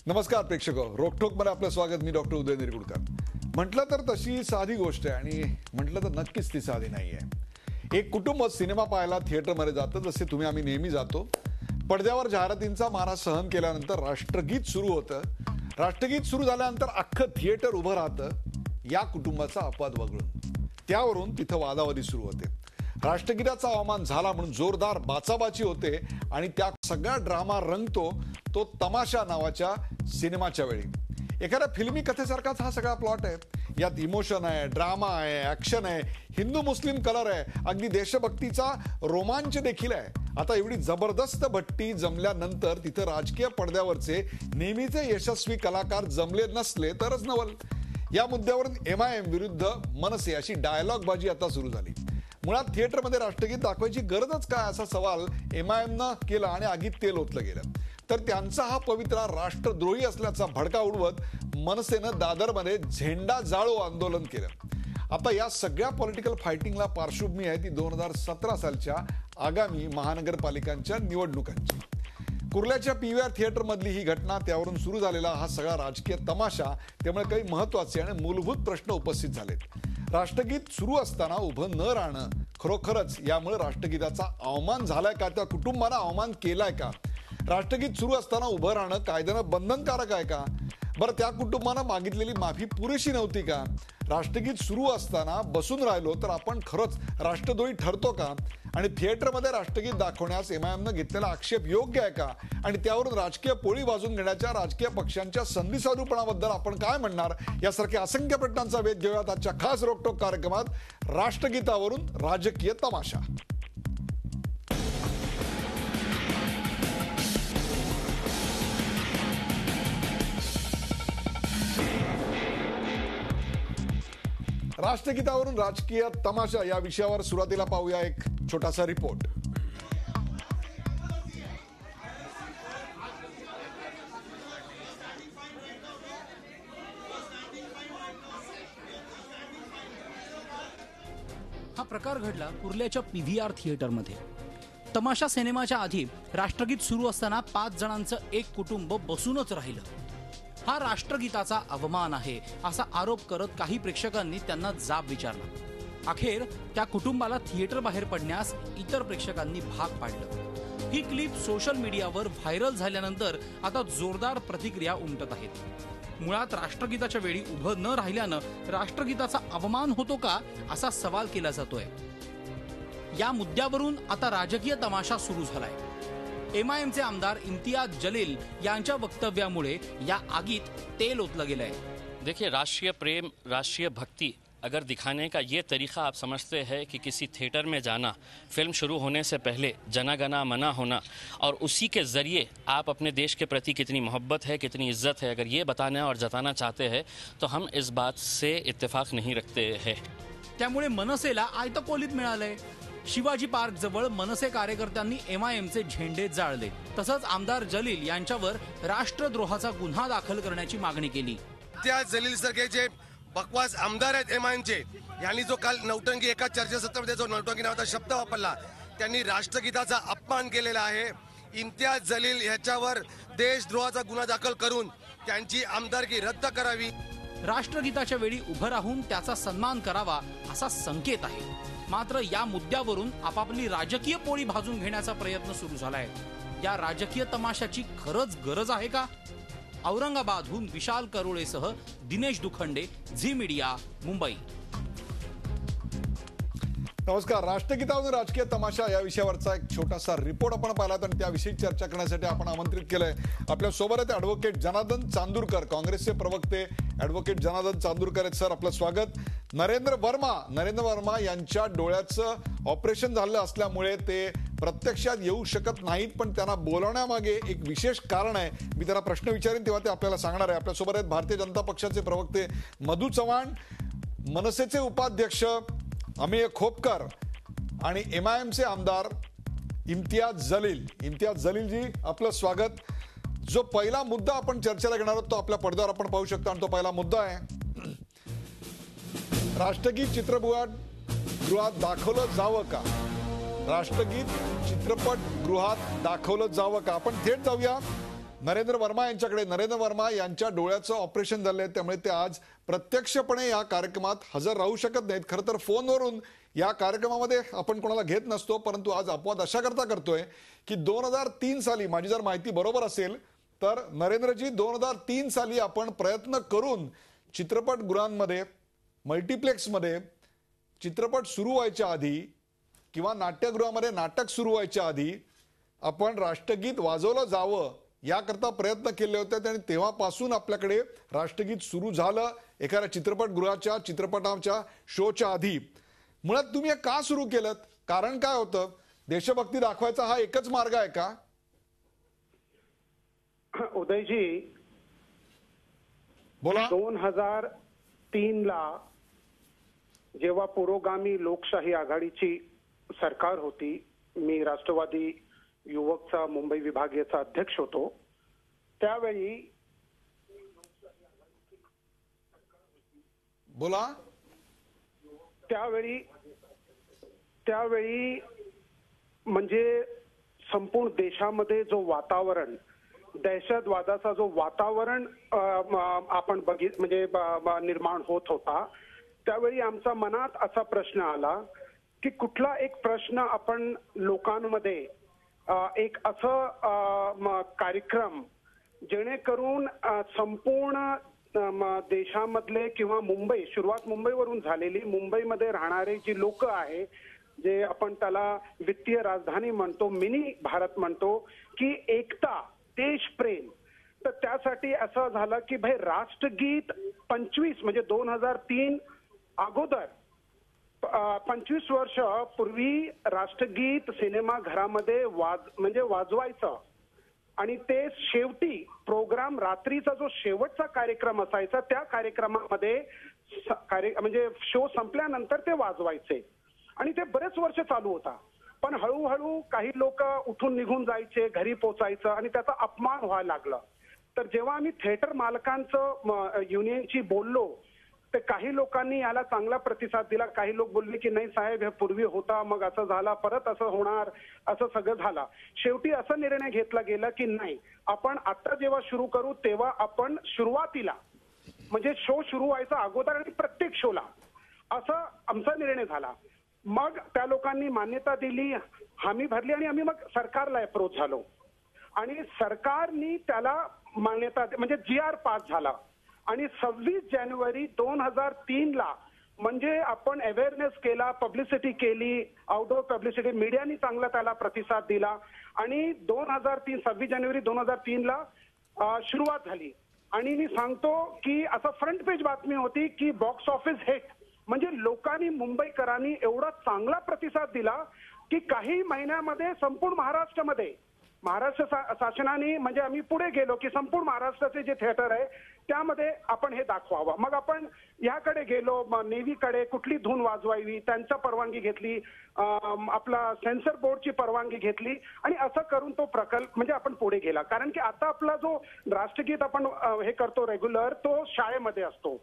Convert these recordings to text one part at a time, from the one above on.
नमस्कार प्रेक्षक, रोकठोक मध्ये आपलं स्वागत. मी डॉक्टर उदय निरगुडकर. म्हटलं तर तशी साधी गोष्ट आहे आणि म्हटलं तर नक्कीच ती साधी नाहीये. एक कुटुंब सिनेमा पाहायला थिएटरमध्ये जातं, जसे तुम्ही आम्ही नेहमी जातो. पडद्यावर जाहिरातींचा मारा सहन केल्यानंतर राष्ट्रगीत सुरू होतं. राष्ट्रगीत सुरू झाल्यानंतर अख्खं थिएटर उभं राहतं. या कुटुंबाचा अपवाद वगळून त्यावरून तिथं वादावादी सुरू होते. राष्ट्रगीताचा अवमान झाला म्हणून जोरदार बाचाबाची होते आणि त्या सगळा ड्रामा रंगतो तो तमाशा नावाच्या सिनेमाच्या वेळी. एखाद्या फिल्मी कथेसारखाच हा सगळा प्लॉट आहे. यात इमोशन आहे, ड्रामा आहे, ऍक्शन आहे, हिंदू मुस्लिम कलर आहे, अगदी देशभक्तीचा रोमांच देखील आहे. आता एवढी जबरदस्त भट्टी जमल्यानंतर तिथं राजकीय पडद्यावरचे नेहमीचे यशस्वी कलाकार जमले नसले तरच नवल. या मुद्द्यावरून MIM विरुद्ध मनसे अशी डायलॉग बाजी आता सुरू झाली. मुळात थिएटरमध्ये राष्ट्रगीत दाखवायची गरजच काय असा सवाल MIMनं केला आणि आगीत तेल ओतलं गेलं. तर त्यांचा हा पवित्रा राष्ट्रद्रोही असल्याचा भडका उडवत मनसेनं दादरमध्ये झेंडा जाळो आंदोलन केलं. आता या सगळ्या पॉलिटिकल फायटिंगला पार्श्वभूमी आहे ती 2017 सालच्या आगामी महानगरपालिकांच्या निवडणुकांची. कुर्ल्याच्या PVR थिएटरमधली ही घटना, त्यावरून सुरू झालेला हा सगळा राजकीय तमाशा, त्यामुळे काही महत्वाचे आणि मूलभूत प्रश्न उपस्थित झालेत. राष्ट्रगीत सुरू असताना उभं न राहणं खरोखरच यामुळे राष्ट्रगीताचा अवमान झालाय का? त्या कुटुंबानं अवमान केलाय का? राष्ट्रगीत सुरू असताना उभं राहणं कायद्यानं बंधनकारक आहे का? बरं, त्या कुटुंबानं मागितलेली माफी पुरेशी नव्हती का? राष्ट्रगीत सुरू असताना बसून राहिलो तर आपण खरंच राष्ट्रद्रोही ठरतो का? आणि थिएटरमध्ये राष्ट्रगीत दाखवण्यास MIMनं घेतलेला आक्षेप योग्य आहे का? आणि त्यावरून राजकीय पोळी वाजून घेण्याच्या राजकीय पक्षांच्या संधीसाधूपणाबद्दल आपण काय म्हणणार? यासारख्या असंख्य प्रश्नांचा वेध घेऊयात आजच्या खास रोकटोक कार्यक्रमात. राष्ट्रगीतावरून राजकीय तमाशा. राष्ट्रगीतावरून राजकीय तमाशा या विषयावर सुरुवातीला पाहूया एक छोटासा रिपोर्ट. हा प्रकार घडला कुर्ल्याच्या PVR थिएटरमध्ये. तमाशा सिनेमाच्या आधी राष्ट्रगीत सुरू असताना 5 जणांचं एक कुटुंब बसूनच राहिलं. हा राष्ट्रगीताचा अवमान आहे असा आरोप करत काही प्रेक्षकांनी त्यांना जाब विचारला. अखेर त्या कुटुंबाला थिएटर बाहेर पडण्यास इतर प्रेक्षकांनी भाग पाडलं. ही क्लिप सोशल मीडियावर व्हायरल झाल्यानंतर आता जोरदार प्रतिक्रिया उमटत आहेत. मुळात राष्ट्रगीताच्या वेळी उभं न राहिल्यानं राष्ट्रगीताचा अवमान होतो का असा सवाल केला जातोय. या मुद्द्यावरून आता राजकीय तमाशा सुरू झालाय. MIMचे आमदार इम्तियाज जलील यांच्या वक्तव्यामुळे या आगीत तेल ओतलं गेलंय. देखिए, राष्ट्रीय प्रेम, राष्ट्रीय भक्ति अगर दिखाने का ये तरीका आप समझते हैं कि किसी थिएटर में जाना, फिल्म शुरू होने से पहले जना मना होना और उसी के ज़रिए आप अपने देश के प्रति कितनी मोहब्बत है, कितनी इज्जत है, अगर ये बताना और जताना चाहते हैं तो हम इस बात से इत्तेफाक नहीं रखते हैं. त्यामुळे मनसेला आयतकोलीत मिळालंय. शिवाजी पार्क जवळ मनसे कार्यकर्त्यांनी MIMचे झेंडे जाळले. तसंच आमदार जलील यांच्यावर राष्ट्रद्रोहाचा गुन्हा दाखल करण्याची मागणी केली. त्या जलील सारखे जे बकवास आमदार आहेत MIMचे, यांनी जो काल नौटंकी एका चर्चासत्रामध्ये जो नौटंकी नावाचा शब्द वापरला, त्यांनी राष्ट्रगीताचा अपमान केलेला आहे. इम्तियाज जलील ह्याच्यावर देशद्रोहाचा गुन्हा दाखल करून त्यांची आमदारकी रद्द करावी. राष्ट्रगीताच्या वेळी उभं राहून त्याचा सन्मान करावा असा संकेत आहे. मात्र या मुद्द्यावरून आपापली राजकीय पोळी भाजून घेण्याचा प्रयत्न सुरू झालाय. या राजकीय तमाशाची खरंच गरज आहे का? औरंगाबादहून विशाल करोळेसह दिनेश दुखंडे, झी मीडिया, मुंबई. नमस्कार. राष्ट्रगीतावरून राजकीय तमाशा या विषयावरचा एक छोटासा रिपोर्ट आपण पाहिला आणि त्याविषयी चर्चा करण्यासाठी आपण आमंत्रित केलंय. आपल्या सोबत आहेत ॲडव्होकेट जनार्दन चांदूरकर, काँग्रेसचे प्रवक्ते ॲडव्होकेट जनार्दन चांदूरकर आहेत. सर, आपलं स्वागत. नरेंद्र वर्मा यांच्या डोळ्याचं ऑपरेशन झालं असल्यामुळे ते प्रत्यक्षात येऊ शकत नाहीत, पण त्यांना बोलवण्यामागे एक विशेष कारण आहे. मी त्यांना प्रश्न विचारेन तेव्हा ते आपल्याला सांगणार आहे. आपल्यासोबत आहेत भारतीय जनता पक्षाचे प्रवक्ते मधू चव्हाण, मनसेचे उपाध्यक्ष अमेय खोपकर आणि MIMचे आमदार इम्तियाज जलील. इम्तियाज जलीलजी, आपलं स्वागत. जो पहिला मुद्दा आपण चर्चेला घेणार आहोत तो आपल्या पडद्यावर आपण पाहू शकतो आणि तो पहिला मुद्दा आहे राष्ट्रगीत चित्रपटगृहात दाखवलं जावं का? राष्ट्रगीत चित्रपटगृहात दाखवलं जावं का? आपण थेट जाऊया नरेंद्र वर्मा यांच्याकडे. नरेंद्र वर्मा यांच्या डोळ्याचं ऑपरेशन झालंय, त्यामुळे ते आज प्रत्यक्षपणे या कार्यक्रमात हजर राहू शकत नाहीत. खरं तर फोनवरून या कार्यक्रमामध्ये आपण कोणाला घेत नसतो, परंतु आज अपवाद अशा करता करतोय की 2003 साली, माझी जर माहिती बरोबर असेल तर नरेंद्रजी, 2003 साली आपण प्रयत्न करून चित्रपटगृहांमध्ये, मल्टिप्लेक्समध्ये चित्रपट सुरू व्हायच्या आधी किंवा नाट्यगृहामध्ये नाटक सुरू व्हायच्या आधी आपण राष्ट्रगीत वाजवलं जावं याकरता प्रयत्न केले होते. आणि तेव्हापासून आपल्याकडे राष्ट्रगीत सुरू झालं एखाद्या चित्रपटगृहाच्या, चित्रपटाच्या शोच्या आधी. मुळात तुम्ही हे का सुरू केलं? कारण काय होतं? देशभक्ती दाखवायचा हा एकच मार्ग आहे का? उदयजी, बोला. 2003 ला जेव्हा पुरोगामी लोकशाही आघाडीची सरकार होती, मी राष्ट्रवादी युवकचा मुंबई विभागीयचा अध्यक्ष होतो, त्यावेळी बोला. त्यावेळी म्हणजे संपूर्ण देशामध्ये जो वातावरण, दहशतवादाचा जो वातावरण आपण म्हणजे निर्माण होत होता, त्यावेळी आमच्या मनात असा प्रश्न आला की कुठला एक प्रश्न आपण लोकांमध्ये एक असं कार्यक्रम जेणेकरून संपूर्ण देशामधले किंवा मुंबई, सुरुवात मुंबईवरून झालेली, मुंबईमध्ये राहणारे जी लोक आहे, जे आपण त्याला वित्तीय राजधानी म्हणतो, मिनी भारत म्हणतो, की एकता, देशप्रेम. तर त्यासाठी असं झालं की भाई राष्ट्रगीत 25 म्हणजे 2003 अगोदर 25 वर्ष पूर्वी राष्ट्रगीत सिनेमा घरामध्ये वाजवायचं आणि ते शेवटी प्रोग्राम, रात्रीचा जो शेवटचा कार्यक्रम असायचा त्या कार्यक्रमामध्ये म्हणजे शो संपल्यानंतर ते वाजवायचे आणि ते बरेच वर्ष चालू होता. पण हळूहळू काही लोक उठून निघून जायचे, घरी पोचायचं आणि त्याचा अपमान व्हायला लागला. तर जेव्हा आम्ही थिएटर मालकांचं युनियनशी बोललो, तर काही लोकांनी याला चांगला प्रतिसाद दिला. काही लोक बोलले की नाही साहेब, हे पूर्वी होता, मग असं झाला, परत असं होणार, असं सगळं झालं. शेवटी असा निर्णय घेतला गेला की नाही, आपण आता जेव्हा सुरू करू तेव्हा आपण सुरुवातीला म्हणजे शो सुरू व्हायचा अगोदर आणि प्रत्येक शोला, असा आमचा निर्णय झाला. मग त्या लोकांनी मान्यता दिली, हमी भरली आणि आम्ही मग सरकारला अप्रोच झालो आणि सरकारनी त्याला मान्यता म्हणजे GR पास झाला. आणि 26 जानेवारी 2003 ला म्हणजे आपण अवेअरनेस केला, पब्लिसिटी केली, आउटडोर पब्लिसिटी, मीडियानी चांगला त्याला प्रतिसाद दिला आणि 26 जानेवारी 2003 ला सुरुवात झाली. आणि मी सांगतो की असं फ्रंट पेज बातमी होती की बॉक्स ऑफिस हिट, म्हणजे लोकांनी, मुंबईकरांनी एवढा चांगला प्रतिसाद दिला की काही महिन्यामध्ये संपूर्ण महाराष्ट्रामध्ये, महाराष्ट्र शासनाने म्हणजे आम्ही पुढे गेलो की संपूर्ण महाराष्ट्राचे जे थिएटर आहे त्यामध्ये आपण हे दाखवावं. मग आपण याकडे गेलो, नेव्हीकडे कुठली धून वाजवावी त्यांचा परवानगी घेतली, आपला सेन्सर बोर्डची परवानगी घेतली आणि असं करून तो प्रकल्प म्हणजे आपण पुढे गेला. कारण की आता आपला जो राष्ट्रगीत आपण हे करतो रेग्युलर, तो शाळेमध्ये असतो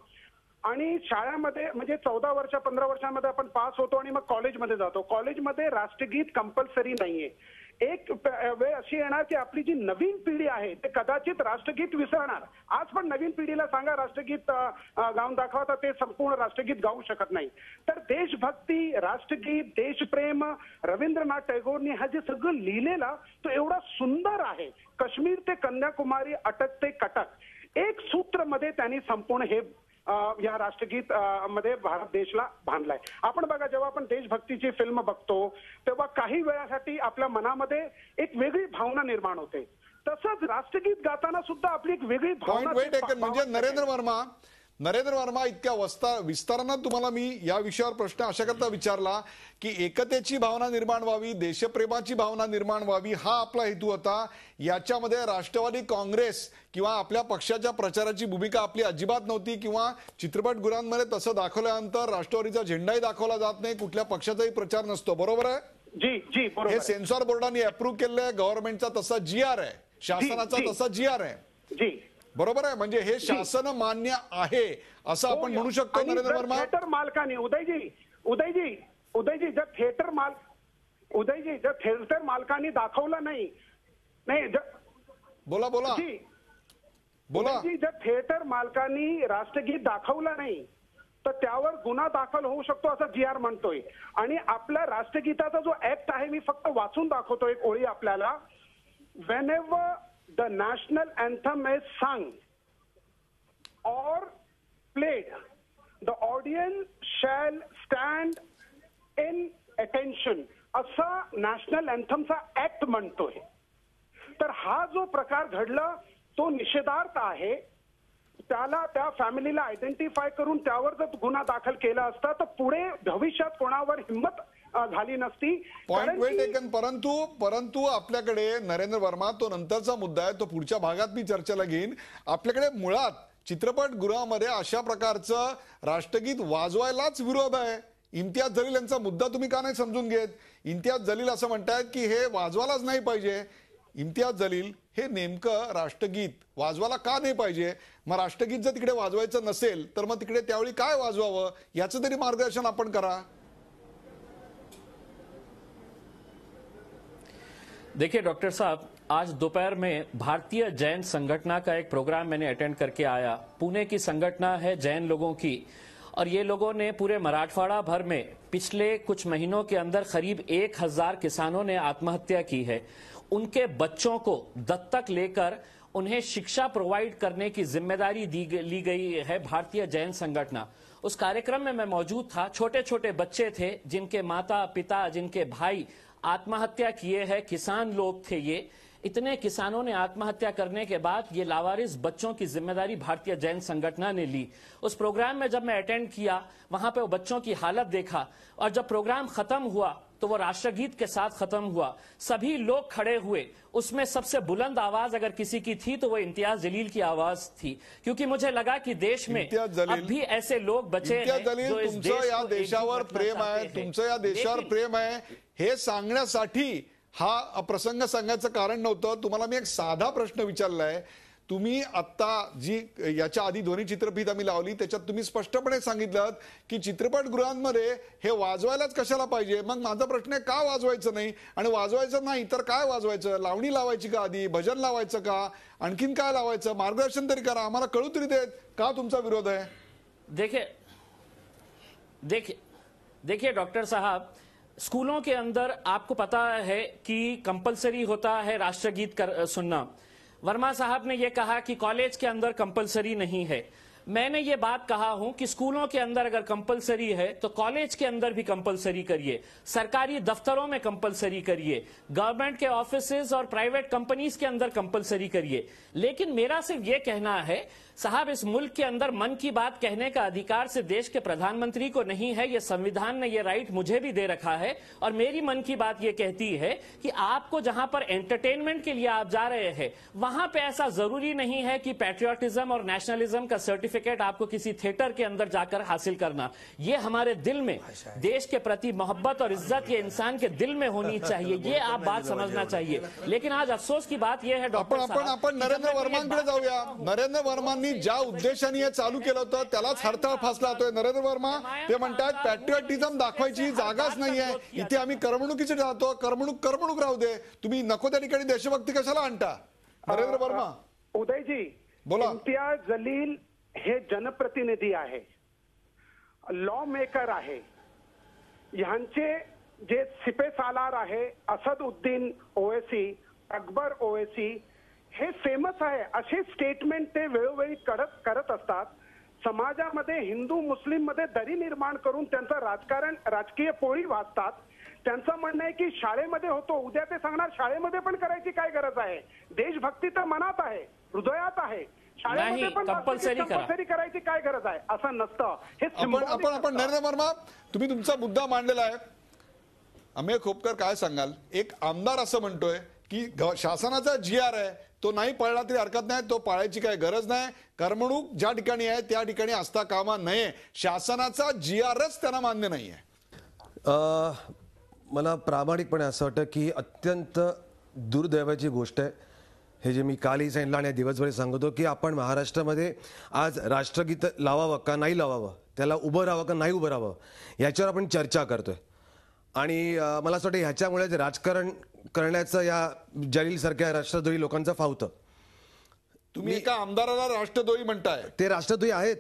आणि शाळेमध्ये म्हणजे 14 वर्ष 15 वर्षांमध्ये आपण पास होतो आणि मग कॉलेजमध्ये जातो. कॉलेजमध्ये राष्ट्रगीत कंपल्सरी नाहीये. एक वेळ अशी येणार की आपली जी नवीन पिढी आहे ते कदाचित राष्ट्रगीत विसरणार. आज पण नवीन पिढीला सांगा राष्ट्रगीत गाऊन दाखवा तर ते संपूर्ण राष्ट्रगीत गाऊ शकत नाही. तर देशभक्ती, राष्ट्रगीत, देशप्रेम, रवींद्रनाथ टागोरनी हा जे सगळं लिहिलेला तो एवढा सुंदर आहे. काश्मीर ते कन्याकुमारी, अटक ते कटक, एक सूत्र मध्ये त्यांनी संपूर्ण हे या राष्ट्रगीत मध्ये भारत देशला बांधलाय. आपण बघा, जेव्हा आपण देशभक्तीची फिल्म बघतो तेव्हा काही वेळासाठी आपल्या मनामध्ये एक वेगळी भावना निर्माण होते. तसंच राष्ट्रगीत गाताना सुद्धा आपली एक वेगळी भावना. म्हणजे नरेंद्र वर्मा इतक्या विस्तारानं तुम्हाला मी या विषयावर प्रश्न अशा करता विचारला की एकतेची भावना निर्माण व्हावी, देशप्रेमाची भावना निर्माण व्हावी, हा आपला हेतू होता. याच्यामध्ये राष्ट्रवादी काँग्रेस किंवा आपल्या पक्षाच्या प्रचाराची भूमिका आपली अजिबात नव्हती किंवा चित्रपटगृहांमध्ये तसं दाखवल्यानंतर राष्ट्रवादीचा झेंडाही दाखवला जात नाही, कुठल्या पक्षाचाही प्रचार नसतो. बरोबर आहे? जी बरोबर. हे सेन्सॉर बोर्डाने अप्रूव्ह केलेलं, गव्हर्नमेंटचा तसा GR आहे, शासनाचा तसा GR आहे. जी बरोबर आहे. म्हणजे हे शासन मान्य आहे असं आपण म्हणू शकतो. नरेंद्र वर्मा, थिएटर मालकाने उदयजी जर थिएटर मालकांनी दाखवलं नाही बोला बोला जी बोला. जी, जर थिएटर मालकांनी राष्ट्रगीत दाखवलं नाही तर त्यावर गुन्हा दाखल होऊ शकतो असं GR म्हणतोय. आणि आपल्या राष्ट्रगीताचा जो ऍक्ट आहे मी फक्त वाचून दाखवतो एक ओळी आपल्याला. whenever the national anthem is sung or played, the audience shall stand in attention असा नॅशनल अँथमचा ऍक्ट म्हणतोय. तर हा जो प्रकार घडला तो निषेधार्थ आहे. त्याला त्या फॅमिलीला आयडेंटिफाय करून त्यावर जर गुन्हा दाखल केला असता तर पुढे भविष्यात कोणावर हिंमत झाली नसती. पॉइंट वेल टेकन. परंतु आपल्याकडे नरेंद्र वर्मा, तो नंतरचा मुद्दा आहे, तो पुढच्या भागात मी चर्चेला घेईन. आपल्याकडे मुळात चित्रपटगृहामध्ये अशा प्रकारचं राष्ट्रगीत वाजवायलाच विरोध आहे. इम्तियाज जलील यांचा मुद्दा तुम्ही का नाही समजून घेत? इम्तियाज जलील असं म्हणतायत की हे वाजवायलाच नाही पाहिजे. इम्तियाज जलील, हे नेमकं राष्ट्रगीत वाजवायला का नाही पाहिजे? मग राष्ट्रगीत जर तिकडे वाजवायचं नसेल तर मग तिकडे त्यावेळी काय वाजवावं याचं तरी मार्गदर्शन आपण करा. देखिए डॉक्टर साहब, आज दोपहर में भारतीय जैन संगठन का एक प्रोग्राम मैंने अटेंड करके आया. पुणे की संगठन है जैन लोगों की, और ये लोगों ने पूरे मराठवाड़ा भर में पिछले कुछ महीनों के अंदर करीब 1000 किसानों ने आत्महत्या की है. उनके बच्चों को दत्तक लेकर उन्हें शिक्षा प्रोवाइड करने की जिम्मेदारी ली गई है भारतीय जैन संगठन. उस कार्यक्रम में मैं मौजूद था. छोटे छोटे बच्चे थे जिनके माता पिता, जिनके भाई आत्महत्या किए हैं. किसान लोग थे ये. इतने किसानों ने आत्महत्या करने के बाद ये लावारिस बच्चों की जिम्मेदारी भारतीय जैन संगठन ने ली. उस प्रोग्राम में जब मैं अटेंड किया, वहां पे वो बच्चों की हालत देखा, और जब प्रोग्राम खत्म हुआ तो वो राष्ट्रगीत के साथ खत्म हुआ. सभी लोग खड़े हुए. उसमें सबसे बुलंद आवाज अगर किसी की थी तो वो इम्तियाज जलील की आवाज थी, क्योंकि मुझे लगा कि देश में अब भी ऐसे लोग बचे हैं जो इस देश तुमचं या को देशावर एकजुट प्रेम रखना आहे, चाहते हैं. तुमचं या देशावर प्रेम आहे हे सांगण्यासाठी हा प्रसंग सांगायचं कारण नव्हतं. तुम्हाला मी एक साधा प्रश्न विचारलाय. तुम्ही आता जी याच्या आधी दोन्ही चित्रफित आम्ही लावली त्याच्यात तुम्ही स्पष्टपणे सांगितलं की चित्रपटगृहांमध्ये हे वाजवायलाच कशाला पाहिजे. मग माझा प्रश्न आहे, का वाजवायचं नाही? आणि वाजवायचं नाही तर काय वाजवायचं? लावणी लावायची का आधी? भजन लावायचं का? आणखीन काय लावायचं? मार्गदर्शन तरी करा, आम्हाला कळू तरी देत का तुमचा विरोध आहे. देखिए डॉक्टर साहब, स्कूलों के अंदर आपको पता है कि कंपलसरी होता है राष्ट्रगीत सुनना. वर्मा साहब ने यह कहा कि कॉलेज के अंदर कंपलसरी नहीं है. मैंने ये बात कहा हूं कि स्कूलों के अंदर अगर कंपलसरी है तो कॉलेज के अंदर भी कंपलसरी करिए, सरकारी दफ्तरों में कंपलसरी करिए, गवर्नमेंट के ऑफिसेज और प्राइवेट कंपनीज के अंदर कंपलसरी करिए. लेकिन मेरा सिर्फ ये कहना है साहब, इस मुल्क के अंदर मन की बात कहने का अधिकार सिर्फ देश के प्रधानमंत्री को नहीं है. ये संविधान ने ये राइट मुझे भी दे रखा है. और मेरी मन की बात ये कहती है कि आपको जहां पर एंटरटेनमेंट के लिए आप जा रहे हैं वहां पे ऐसा जरूरी नहीं है कि पैट्रियोटिज्म और नेशनलिज्म का सर्टिफिकेट आपको किसी थिएटर के अंदर जाकर हासिल करना. ये हमारे दिल में देश के प्रति मोहब्बत और इज्जत ये इंसान के दिल में होनी चाहिए. ये आप बात समझना चाहिए. लेकिन आज अफसोस की बात यह है डॉक्टर साहब, आपण नरेंद्र वर्मांकडे जाऊया. नरेंद्र वर्मांनी ज्या उद्देशाने हे चालू केलं होतं त्यालाच हरताळ फासला होतोय. नरेंद्र वर्मा ते म्हणतात पॅट्रियोटिझम दाखवायची जागाच नाहीये इथे, आम्ही करमणुकीचे जातो. करमणूक राहू दे, तुम्ही नको त्या ठिकाणी देशभक्ती कशाला आणता? नरेंद्र वर्मा. उदयजी, बोला. इम्तियाज जलील हे जनप्रतिनिधी आहे, लॉ मेकर आहे. ह्यांचे जे सिपे सालार आहे, असदुद्दीन ओवैसी, अकबर ओवैसी, हे फेमस आहे. असे स्टेटमेंट ते वेळोवेळी करत असतात. समाजामध्ये हिंदू मुस्लिम मध्ये दरी निर्माण करून त्यांचं राजकीय पोळी वाजतात. त्यांचं म्हणणं आहे की शाळेमध्ये होतो, उद्या ते सांगणार शाळेमध्ये पण करायची काय गरज आहे? देशभक्ती तर मनात आहे, हृदयात आहे. शाळेमध्ये पण कंपल्सरी करायची काय गरज आहे? असं नसतं. हे आपण नरेंद्र वर्मा, तुम्ही तुमचा मुद्दा मांडलेला आहे. अमेय खोपकर काय सांगाल? एक आमदार असं म्हणतोय की शासनाचा GR आहे तो नाही पाळला तरी हरकत नाही, तो पाळायची काय गरज नाही. करमणूक ज्या ठिकाणी आहे त्या ठिकाणी असता कामा नये. शासनाचा GRच त्यांना मान्य नाहीये. मला प्रामाणिकपणे असं वाटतं की अत्यंत दुर्दैवाची गोष्ट आहे हे जे मी कालही सांगितलं आणि दिवसभर सांगतो की आपण महाराष्ट्रामध्ये आज राष्ट्रगीत लावावं का नाही लावावं, त्याला उभं राहावं का नाही उभं राहावं याच्यावर आपण चर्चा करतोय. आणि मला असं वाटतं ह्याच्यामुळे राजकारण करण्याचं या जलील सारख्या राष्ट्रद्रोही लोकांचं फावतं. तुम्ही एका आमदाराला राष्ट्रद्रोही म्हणताय. ते राष्ट्रद्रोही आहेत.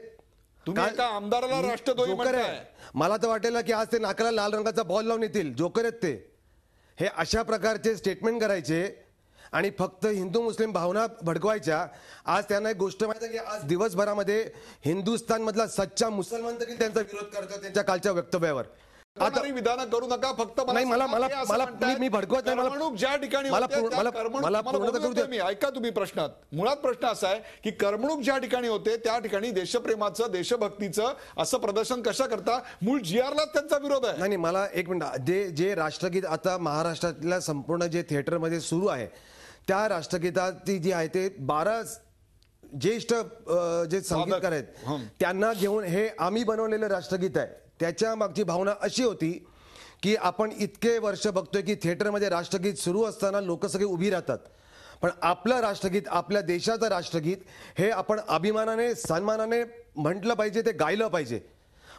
तुम्ही एका आमदाराला राष्ट्रद्रोही जोकर म्हणताय. आहे. मला तर वाटेल की आज ते नाकाला लाल रंगाचा बॉल लावून येतील. जोकर आहेत ते. हे अशा प्रकारचे स्टेटमेंट करायचे आणि फक्त हिंदू मुस्लिम भावना भडकवायच्या. आज त्यांना एक गोष्ट माहिती आहे की आज दिवसभरामध्ये हिंदुस्थान मधला सच्चा मुसलमान देखील त्यांचा विरोध करतो त्यांच्या कालच्या वक्तव्यावर. आता विधान करू नका. फक्त नाही, मी भडकवत नाही. करमणूक ज्या ठिकाणी मला होते, त्या मला पूर्ण करू द्या. मी ऐका तुम्ही प्रश्नात. मुळात प्रश्न असा आहे की करमणूक ज्या ठिकाणी होते त्या ठिकाणी देशप्रेमाचं देशभक्तीचं असं प्रदर्शन कशा करता. मूळ GRलाच त्यांचा विरोध आहे. नाही, मला एक मिनिट. जे राष्ट्रगीत आता महाराष्ट्रातल्या संपूर्ण जे थिएटरमध्ये सुरू आहे त्या राष्ट्रगीताची जी आहे ते 12 ज्येष्ठ जे संगीतकार आहेत त्यांना घेऊन हे आम्ही बनवलेलं राष्ट्रगीत आहे. त्याच्या मागची भावना अशी होती की आपण इतके वर्ष बघतोय की थिएटरमध्ये राष्ट्रगीत सुरू असताना लोक सगळे उभी राहतात, पण आपलं राष्ट्रगीत, आपल्या देशाचं राष्ट्रगीत हे आपण अभिमानाने सन्मानाने म्हटलं पाहिजे, ते गायलं पाहिजे.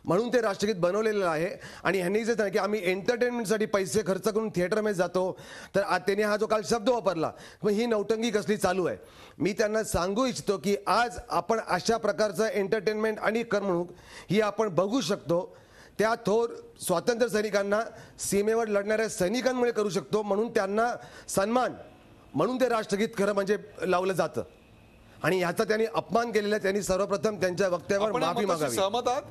म्हणून ते राष्ट्रगीत बनवलेलं आहे. आणि ह्यांनी जे की आम्ही एंटरटेनमेंटसाठी पैसे खर्च करून थिएटरमध्ये जातो, तर त्यांनी हा जो काल शब्द वापरला, मग ही नौटंकी कसली चालू आहे. मी त्यांना सांगू इच्छितो की आज आपण अशा प्रकारचं एंटरटेनमेंट आणि करमणूक ही आपण बघू शकतो त्या थोर स्वातंत्र्य सैनिकांना, सीमेवर लढणाऱ्या सैनिकांमुळे करू शकतो. म्हणून त्यांना सन्मान म्हणून ते राष्ट्रगीत खरं म्हणजे लावलं जातं. आणि ह्याचा त्यांनी अपमान केलेला. त्यांनी सर्वप्रथम त्यांच्या वक्तव्यावर माफी मागावी. सहमत आहात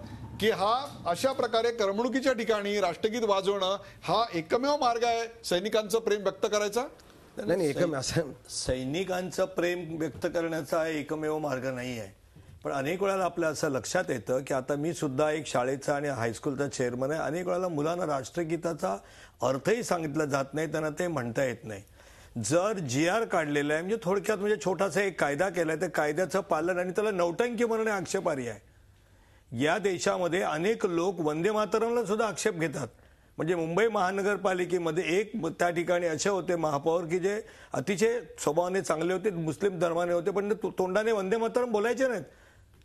की हा अशा प्रकारे करमणुकीच्या ठिकाणी राष्ट्रगीत वाजवणं हा एकमेव मार्ग आहे सैनिकांचं प्रेम व्यक्त करायचा? नाही, एकमेव असं सैनिकांचं प्रेम व्यक्त करण्याचा एकमेव मार्ग नाही आहे. पण अनेक वेळेला आपल्या असं लक्षात येतं की आता मी सुद्धा एक शाळेचा आणि हायस्कूलचा चेअरमन आहे. अनेक वेळेला मुलांना राष्ट्रगीताचा अर्थही सांगितला जात नाही, त्यांना ते म्हणता येत नाही. जर GR काढलेलं आहे म्हणजे थोडक्यात म्हणजे छोटासा एक कायदा केलाय, त्या कायद्याचं पालन आणि त्याला नौटंकी म्हणणे आक्षेपार्ह आहे. या देशामध्ये अनेक लोक वंदे मातरमला सुद्धा आक्षेप घेतात. म्हणजे मुंबई महानगरपालिकेमध्ये एक त्या ठिकाणी असे होते महापौर की जे अतिशय स्वभावाने चांगले होते, मुस्लिम धर्माने होते, पण तोंडाने वंदे मातरम बोलायचे नाहीत.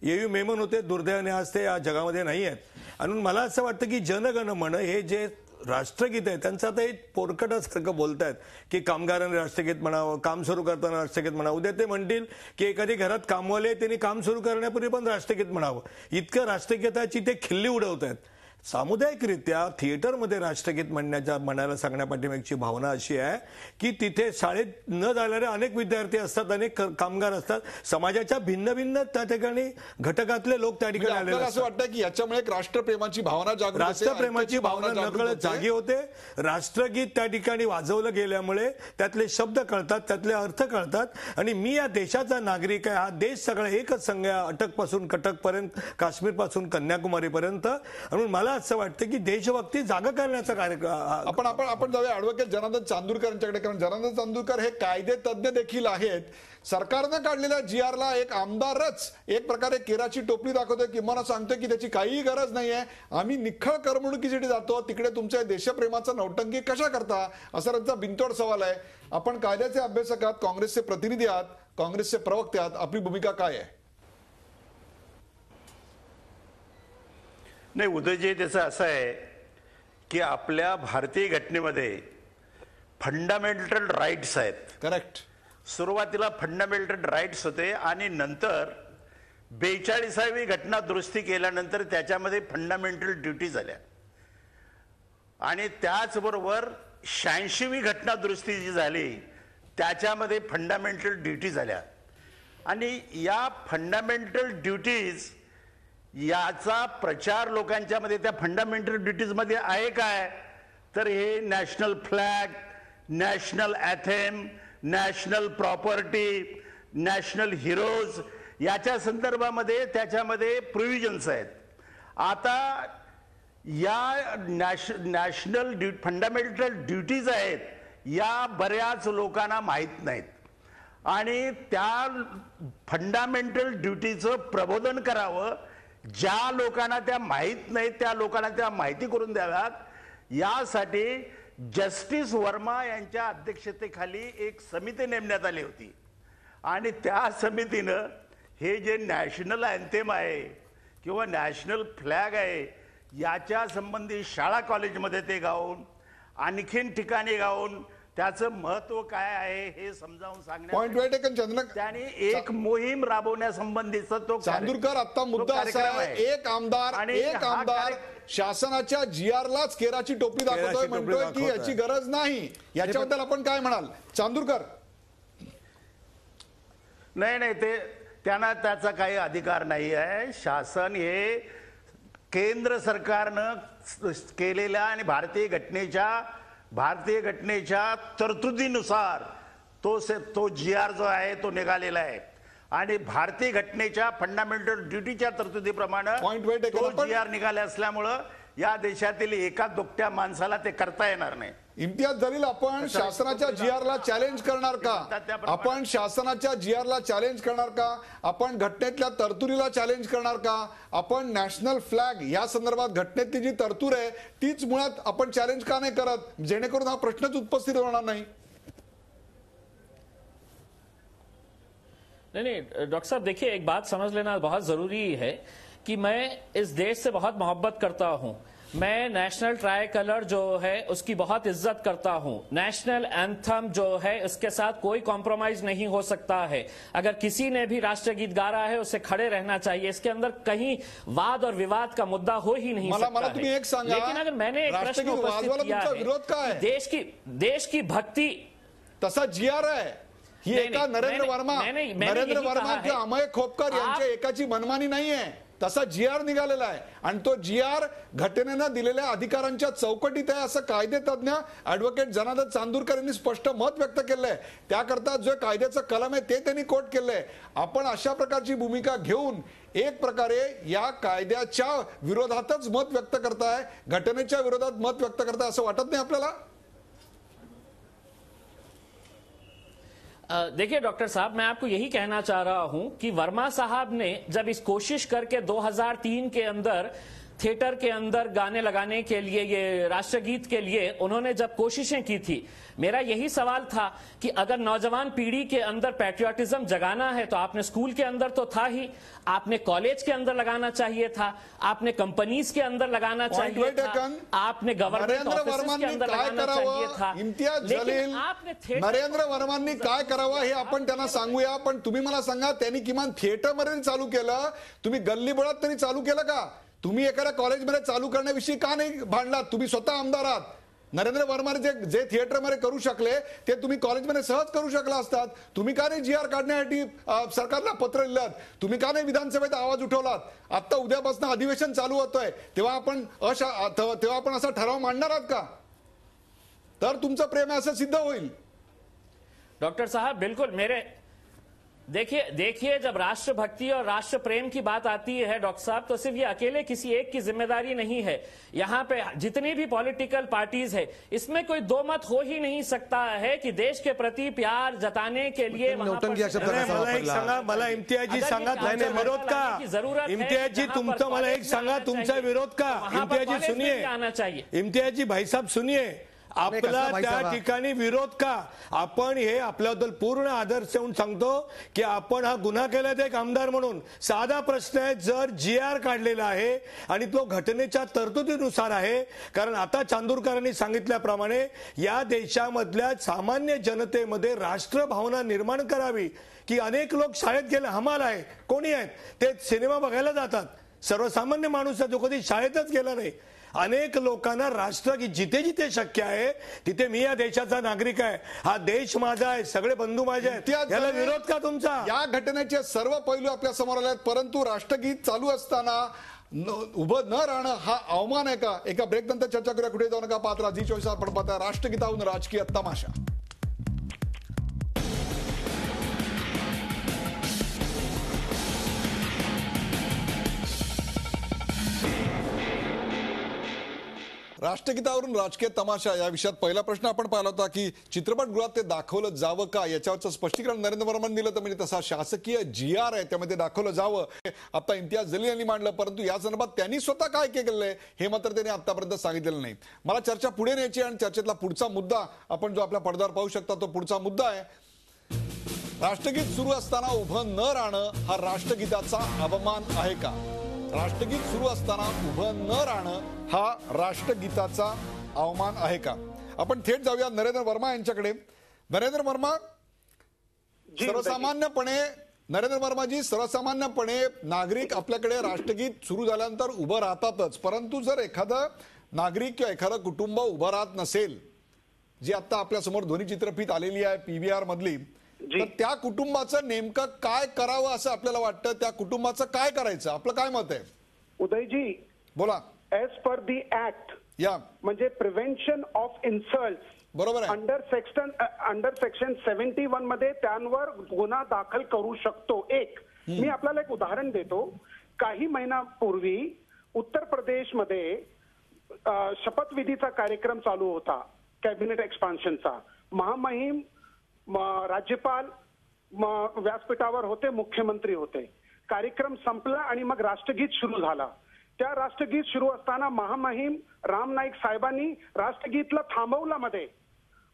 AU मेमन होते, दुर्दैवाने आज ते या जगामध्ये नाही आहेत. आणि मला असं वाटतं की जनगण मन हे जे राष्ट्रगीत आहे त्यांचं आता एक पोरकटासारखं बोलतायत की कामगारांनी राष्ट्रगीत म्हणावं, काम सुरू करताना राष्ट्रगीत म्हणावं. उद्या ते म्हणतील की एखादी घरात कामवाले त्यांनी काम सुरू करण्यापूर्वी पण राष्ट्रगीत म्हणावं. इतकं राष्ट्रगीताची ते खिल्ली उडवत आहेत. सामुदायिकरित्या थिएटरमध्ये राष्ट्रगीत म्हणायला सांगण्यापाठीमागची भावना अशी आहे की तिथे शाळेत न जाणारे अनेक विद्यार्थी असतात, अनेक कामगार असतात, समाजाच्या भिन्न भिन्न त्या ठिकाणी घटकातले लोक त्या ठिकाणी आलेले असतात. असं वाटतं की याच्यामुळे एक राष्ट्रप्रेमाची भावना जागृत होते, राष्ट्रप्रेमाची भावना नकळत जागी होते. राष्ट्रगीत त्या ठिकाणी वाजवलं गेल्यामुळे त्यातले शब्द कळतात, त्यातले अर्थ कळतात. आणि मी या देशाचा नागरिक आहे, हा देश सगळा एकच संघ आहे, अटकपासून कटकपर्यंत, काश्मीरपासून कन्याकुमारीपर्यंत. म्हणून मला असं वाटतं की देशभक्ती जागा करण्याचा कार्यक्रम आपण जाऊया ॲडव्होकेट जनार्दन चांदूरकर यांच्याकडे. कारण जनार्दन चांदूरकर हे कायदे तज्ज्ञ देखील आहेत. सरकारनं काढलेल्या GRला एक आमदारच एक प्रकारे केराची टोपली दाखवतोय, किंवा सांगतोय की त्याची काहीही गरज नाहीये, आम्ही निखळ करमणुकीसाठी जातो, तिकडे तुमच्या देशप्रेमाचं नौटंकी कशा करता, असा त्यांचा बिनतोड सवाल आहे. आपण कायद्याचे अभ्यासक आहात, काँग्रेसचे प्रतिनिधी आहात, काँग्रेसचे प्रवक्ते आहात, आपली भूमिका काय आहे? नाही, उदयजी, त्याचं असं आहे की आपल्या भारतीय घटनेमध्ये फंडामेंटल राईट्स आहेत. करेक्ट. सुरुवातीला फंडामेंटल राईट्स होते आणि नंतर 42वी घटना दुरुस्ती केल्यानंतर त्याच्यामध्ये फंडामेंटल ड्युटी झाल्या आणि त्याचबरोबर 86वी घटना दुरुस्ती जी झाली त्याच्यामध्ये फंडामेंटल ड्युटी झाल्या. आणि या फंडामेंटल ड्युटीज याचा प्रचार लोकांच्या मध्ये त्या फंडामेंटल ड्युटीज मध्ये आहे काय, तर हे national flag, national anthem, national property, national heroes याच्या संदर्भामध्ये त्याच्यामध्ये प्रोव्हिजन्स आहेत. आता या नॅशनल फंडामेंटल ड्युटीज आहेत या बऱ्याच लोकांना माहीत नाहीत आणि त्या फंडामेंटल ड्युटीचं प्रबोधन करावं. ज्या लोकांना त्या माहीत नाहीत त्या लोकांना त्या माहिती करून द्याव्यात. यासाठी जस्टिस वर्मा यांच्या अध्यक्षतेखाली एक समिती नेमण्यात आली होती आणि त्या समितीनं हे जे नॅशनल अँथेम आहे किंवा नॅशनल फ्लॅग आहे याच्या संबंधी शाळा कॉलेजमध्ये ते गाऊन, आणखीन ठिकाणी गाऊन त्याचं महत्व काय आहे हे समजावून पॉइंट सांगण्यासाठी वेळ टेकन चंद्रक त्याने एक मोहीम राबवण्यासंबंधीचा तो चांदूरकर आता मुद्दा असा आहे, एक आमदार आणि हा शासनाच्या जीआरलाच केराची टोपी दाखवतोय, केराची टोपी म्हणतोय की दाखवतोय. याची गरज नाही. याच्याबद्दल आपण काय म्हणाल चांदूरकर? नाही ते त्यांना त्याचा काही अधिकार नाही आहे. शासन हे केंद्र सरकारनं केलेल्या आणि भारतीय घटनेच्या तरतुदीनुसार तो GR जो आहे तो निघालेला आहे आणि भारतीय घटनेच्या फंडामेंटल ड्युटीच्या तरतुदीप्रमाणे Point wait तो आपण- GR निघाले असल्यामुळं या देशातील एका दुकट्या माणसाला ते करता येणार नाही. इम्तियाज जलील, आपण शासनाच्या जीआरला चॅलेंज करणार का? आपण शासनाच्या जीआरला चॅलेंज करणार का? आपण घटनेतल्या तरतुदीला चॅलेंज करणार का? आपण नॅशनल फ्लॅग या संदर्भात घटनेतली जी तरतूद आहे तीच मुळात आपण चॅलेंज का नाही करत, जेणेकरून हा प्रश्नच उपस्थित होणार नाही? नहीं डॉक्टर साहब, देखिए एक बात समझ लेना बहुत जरूरी है कि मैं इस देश से बहुत मोहब्बत करता हूं. मैं नेशनल ट्राई कलर जो है उसकी बहुत इज्जत करता हूं. नेशनल एंथम जो है उसके साथ कोई कॉम्प्रोमाइज नहीं हो सकता है. अगर किसी ने भी राष्ट्रगीत गा रहा है उसे खड़े रहना चाहिए. इसके अंदर कहीं वाद और विवाद का मुद्दा हो ही नहीं सकता तुम्ही है. एक सांगा, लेकिन अगर मैंने एक प्रश्न राष्ट्रगीत उपस्थित वाजवायला किया तुमचा विरोध काय है, आहे? देश की भक्ति तसा जीआर आहे ही नाही, एका नाही, नरेंद्र वर्मा मैंने नरेंद्र यही वर्मा कहा है. किंवा अमय खोपकर यांच्या एकाची मनमानी नाहीये. तसा जीआर निघालेला आहे आणि तो जीआर घटनेनं दिलेल्या अधिकारांच्या चौकटीत आहे असं कायदेतज्ञ ऍडव्होकेट जनार्दन चांदूरकर यांनी स्पष्ट मत व्यक्त केलंय. त्याकरता जो कायद्याचं कलम आहे ते त्यांनी कोट केलंय. आपण अशा प्रकारची भूमिका घेऊन एक प्रकारे या कायद्याच्या विरोधातच मत व्यक्त करताय, घटनेच्या विरोधात मत व्यक्त करताय असं वाटत नाही आपल्याला? देखिए डॉक्टर साहब, मैं आपको यही कहना चाह रहा हूं कि वर्मा साहब ने जब इस कोशिश करके 2003 के अंदर थिएटर के अंदर गाने लगाने के लिए, ये राष्ट्रगीत के लिए उन्होंने जब कोशिशें की थी, मेरा यही सवाल था कि अगर नौजवान पीढ़ी के अंदर पैट्रियोटिज्म जगाना है तो आपने स्कूल के अंदर तो था ही, आपने कॉलेज के अंदर लगाना चाहिए था, आपने कंपनीज के अंदर लगाना चाहिए था, आपने गवर्नमेंट ऑफिसेस के अंदर लगाना चाहिए था. इम्तियाज जलील, नरेंद्र वर्मांनी काय करावं हे आपण त्यांना सांगूया. पण तुम्ही मला सांगा, त्यांनी किमान थिएटरमध्ये चालू केलं, तुम्ही गल्लीबोळात तरी चालू केलं का? तुम्ही एखाद्या कॉलेजमध्ये चालू करण्याविषयी का नाही भांडलात? तुम्ही स्वतः आमदार आहात. नरेंद्र वर्माने जे थिएटरमध्ये करू शकले ते तुम्ही कॉलेजमध्ये सहज करू शकला असतात. तुम्ही का नाही जीआर काढण्यासाठी सरकारला पत्र लिहिलं? तुम्ही का नाही विधानसभेत आवाज उठवलात? आता उद्यापासून अधिवेशन चालू होतोय तेव्हा आपण असा ठराव मांडणार आहात का? तर तुमचं प्रेम आहे असं सिद्ध होईल. डॉक्टर साहब बिल्कुल देखिए जब राष्ट्रभक्ति और राष्ट्र प्रेम की बात आती है डॉक्टर साहब, तो सिर्फ ये अकेले किसी एक की जिम्मेदारी नहीं है. यहाँ पे जितनी भी पॉलिटिकल पार्टीज है इसमें कोई दो मत हो ही नहीं सकता है कि देश के प्रति प्यार जताने के लिए नौटंकी या शब्दाचा मला एक वापरला. सांगा, मला इम्तियाजी सांगा अगर ये तुमचा कानून विरोध का? लाने की जरूरत है, इम्तियाजी जहां पर तुमचा मला एक कॉलेज सांगा में तुमचा आना विरोध का? वहां पर इम्तियाजी कॉलेज में सुनिए, भी आना चाहिए. इम्तियाजी भाई साहब सुनिए, आपला कसला भाई त्या साहब? ठिकाणी विरोध का? आपण हे आपल्याबद्दल पूर्ण आदर ठेवून सांगतो की आपण हा गुन्हा केलाय एक आमदार म्हणून. साधा प्रश्न आहे, जर जीआर काढलेला आहे आणि तो घटनेच्या तरतुदीनुसार आहे, कारण आता चांदूरकरांनी सांगितल्याप्रमाणे या देशामधल्या सामान्य जनतेमध्ये राष्ट्रभावना निर्माण करावी की अनेक लोक शाळेत गेले हमाल आहे, कोणी आहेत ते सिनेमा बघायला जातात. सर्वसामान्य माणूस आहे जो कधी शाळेतच गेला नाही. अनेक लोकांना राष्ट्रगीत जिथे जिथे शक्य आहे तिथे, मी या देशाचा नागरिक आहे, हा देश माझा आहे, सगळे बंधू माझे आहेत, याला विरोध का तुमचा? या घटनेचे सर्व पैलू आपल्या समोर आले आहेत, परंतु राष्ट्रगीत चालू असताना उभं न राहणं हा अवमान आहे का? एका ब्रेक नंतर चर्चा करूया. कुठे जाऊ नका. पात्र जी 24 आपण पाहता राष्ट्रगीताहून राजकीय तमाशा. राष्ट्रगीतावरून राजकीय तमाशा या विषयात पहिला प्रश्न आपण पाहिला होता की चित्रपटगृहात ते दाखवलं जावं का, याच्यावरचं स्पष्टीकरण नरेंद्र वर्मांनी दिलं. तर म्हणजे तसा शासकीय जीआर आहे त्यामध्ये दाखवलं जावं आता इम्तियाज जलील यांनी मांडलं, परंतु या संदर्भात त्यांनी स्वतः काय केलंय हे मात्र त्यांनी आतापर्यंत सांगितलेलं नाही. मला चर्चा पुढे न्यायची आणि चर्चेतला पुढचा मुद्दा आपण जो आपल्या पडद्यावर पाहू शकता तो पुढचा मुद्दा आहे, राष्ट्रगीत सुरू असताना उभं न राहणं हा राष्ट्रगीताचा अवमान आहे का? राष्ट्रगीत सुरू असताना उभं न राहणं हा राष्ट्रगीताचा अवमान आहे का? आपण थेट जाऊया नरेंद्र वर्मा यांच्याकडे. नरेंद्र वर्मा, सर्वसामान्यपणे नरेंद्र वर्माजी, सर्वसामान्यपणे नागरिक आपल्याकडे राष्ट्रगीत सुरू झाल्यानंतर उभं राहतातच, परंतु जर एखादं नागरिक किंवा एखादं कुटुंब उभं राहत नसेल, जी आता आपल्या समोर ध्वनिचित्रफीत आलेली आहे पीव्हीआर मधली, तर त्या कुटुंबाचं नेमकं काय करावं असं आपल्याला वाटतं? त्या कुटुंबाचं काय करायचं, आपलं काय मत आहे? उदयजी, बोला. ऍज पर दी ऍक्ट, या म्हणजे प्रिव्हेन्शन ऑफ इन्सल्ट, बरोबर आहे. अंडर सेक्शन 71 मध्ये त्यांवर गुन्हा दाखल करू शकतो. मी आपल्याला एक उदाहरण देतो. काही महिन्यापूर्वी उत्तर प्रदेशमध्ये शपथविधीचा कार्यक्रम चालू होता, कॅबिनेट एक्सपान्शनचा. महामहिम, राज्यपाल व्यासपीठावर होते, मुख्यमंत्री होते. कार्यक्रम संपला आणि मग राष्ट्रगीत सुरू झाला. त्या राष्ट्रगीत सुरू असताना महामहिम राम नाईक साहेबांनी राष्ट्रगीतला थांबवलं मध्ये,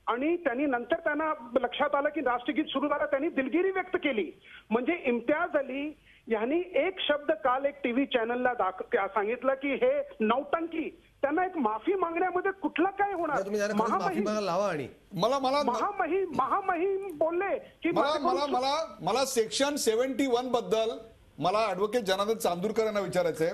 आणि त्यांनी नंतर त्यांना लक्षात आलं की राष्ट्रगीत सुरू झालं. त्यांनी दिलगिरी व्यक्त केली. म्हणजे इम्तियाज अली यांनी एक शब्द काल एक टीव्ही चॅनलला सांगितलं की हे नौटंकी. त्यांना एक माफी मागण्यामध्ये कुठलं काय होणार? महामहिम बोलले की मला सेक्शन 71 बद्दल मला ऍडव्होकेट जनार्दन चांदूरकर यांना विचारायचंय.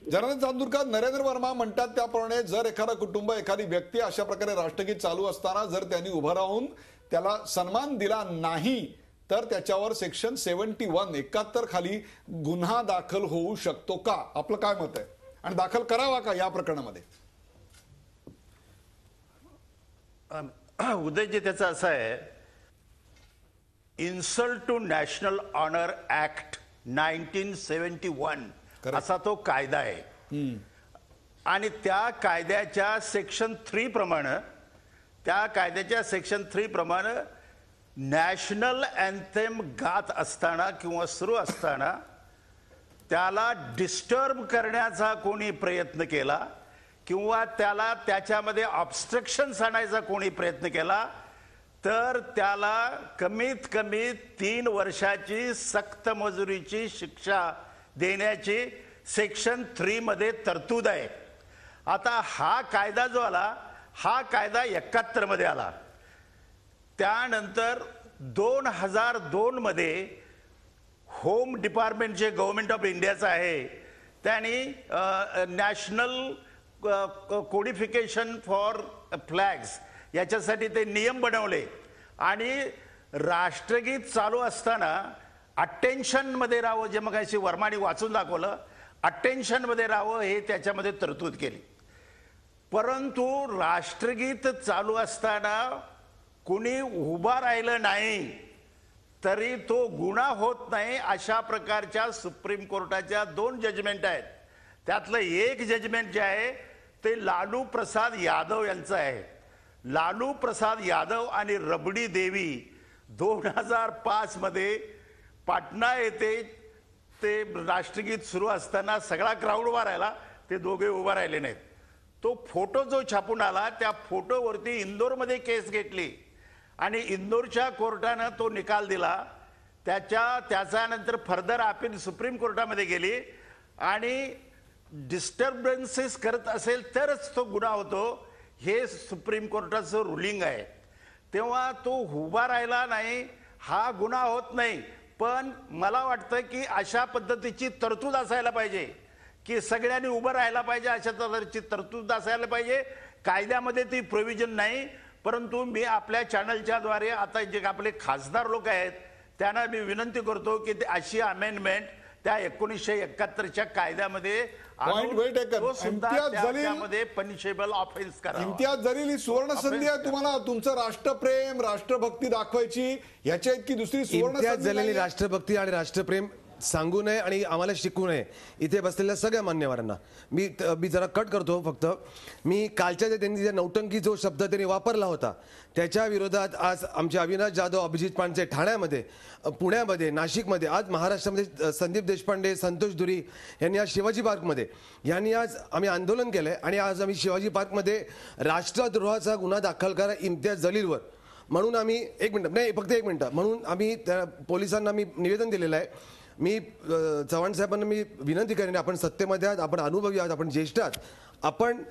जनार्दन चांदूरकर, नरेंद्र वर्मा म्हणतात त्याप्रमाणे जर एखादा कुटुंब, एखादी व्यक्ती अशा प्रकारे राष्ट्रगीत चालू असताना जर त्यांनी उभं राहून त्याला सन्मान दिला नाही तर त्याच्यावर सेक्शन 71 खाली गुन्हा दाखल होऊ शकतो का? आपलं काय मत आहे? आणि दाखल करावा का या प्रकरणामध्ये? उदयजी, त्याचं असं आहे, insult to national honour act 1971 असा तो कायदा आहे. आणि त्या कायद्याच्या सेक्शन 3 प्रमाणे नॅशनल अँथेम गात असताना किंवा सुरू असताना त्याला डिस्टर्ब करण्याचा कोणी प्रयत्न केला किंवा त्याला त्याच्यामध्ये ऑब्स्ट्रक्शन्स आणायचा कोणी प्रयत्न केला तर त्याला कमीत कमी 3 वर्षाची सक्त मजुरीची शिक्षा देण्याची सेक्शन 3 मध्ये तरतूद आहे. आता हा कायदा जो आला, हा कायदा 71 मध्ये आला. त्यानंतर 2002 मध्ये होम डिपार्टमेंट जे गव्हर्नमेंट ऑफ इंडियाचं आहे त्यांनी नॅशनल कोडिफिकेशन फॉर फ्लॅग्स याच्यासाठी ते नियम बनवले आणि राष्ट्रगीत चालू असताना अटेन्शन मध्ये राहावं, जे मग अशी वर्माने वाचून दाखवलं, अटेन्शन मध्ये राहावं हे त्याच्यामध्ये तरतूद केली. परंतु राष्ट्रगीत चालू असताना कुणी उभा राहिलं नाही तरी तो गुन्हा होत नाही अशा प्रकारच्या सुप्रीम कोर्टाच्या 2 जजमेंट आहेत. त्यातलं एक जजमेंट जे आहे ते लालू प्रसाद यादव यांचं आहे. लालू प्रसाद यादव आणि रबडी देवी 2005 मध्ये पाटणा येथे ते राष्ट्रगीत सुरू असताना सगळा क्राऊड उभा राहिला, ते दोघे उभा राहिले नाहीत. तो फोटो जो छापून आला त्या फोटोवरती इंदोरमध्ये केस घेतली आणि इंदोरच्या कोर्टानं तो निकाल दिला. त्याच्यानंतर फर्दर अपील सुप्रीम कोर्टामध्ये गेली आणि डिस्टर्बन्सेस करत असेल तरच तो गुन्हा होतो हे सुप्रीम कोर्टाचं रुलिंग आहे. तेव्हा तो उभा राहिला नाही हा गुन्हा होत नाही. पण मला वाटतं की अशा पद्धतीची तरतूद असायला पाहिजे की सगळ्यांनी उभं राहायला पाहिजे, अशा तऱ्हेची तरतूद असायला पाहिजे. कायद्यामध्ये ती प्रोव्हिजन नाही. परंतु मी आपल्या चॅनलच्या द्वारे आता जे आपले खासदार लोक आहेत त्यांना मी विनंती करतो की अशी अमेंडमेंट त्या 1971च्या कायद्यामध्ये पनिशेबल ऑफेन्स करा. इम्तियाज जलील, ही सुवर्ण संधी आहे तुम्हाला तुमचं राष्ट्रप्रेम, राष्ट्रभक्ती दाखवायची. ह्याच्या इतकी दुसरी सुवर्ण इम्तियाज जलील राष्ट्रभक्ती आणि राष्ट्रप्रेम सांगू नये आणि आम्हाला शिकू नये इथे बसलेल्या सगळ्या मान्यवरांना मी जरा कट करतो. फक्त मी कालच्या त्यांनी जे नौटंकी जो शब्द त्यांनी वापरला होता त्याच्या विरोधात आज आमचे अविनाश जाधव, अभिजित पांडे ठाण्यामध्ये, पुण्यामध्ये, नाशिकमध्ये, आज महाराष्ट्रामध्ये संदीप देशपांडे, संतोष दुरी यांनी आज शिवाजी पार्कमध्ये आज आम्ही आंदोलन केलंय आणि आज आम्ही शिवाजी पार्कमध्ये राष्ट्रद्रोहाचा गुन्हा दाखल करा इम्तियाज जलीलवर म्हणून आम्ही एक मिनिट म्हणून आम्ही त्या पोलिसांना मी निवेदन दिलेलं आहे. मी चव्हाण साहेबांना मी विनंती करेन, आपण सत्तेमध्ये आहात, आपण अनुभवी आहात, आपण ज्येष्ठ आहात, आपण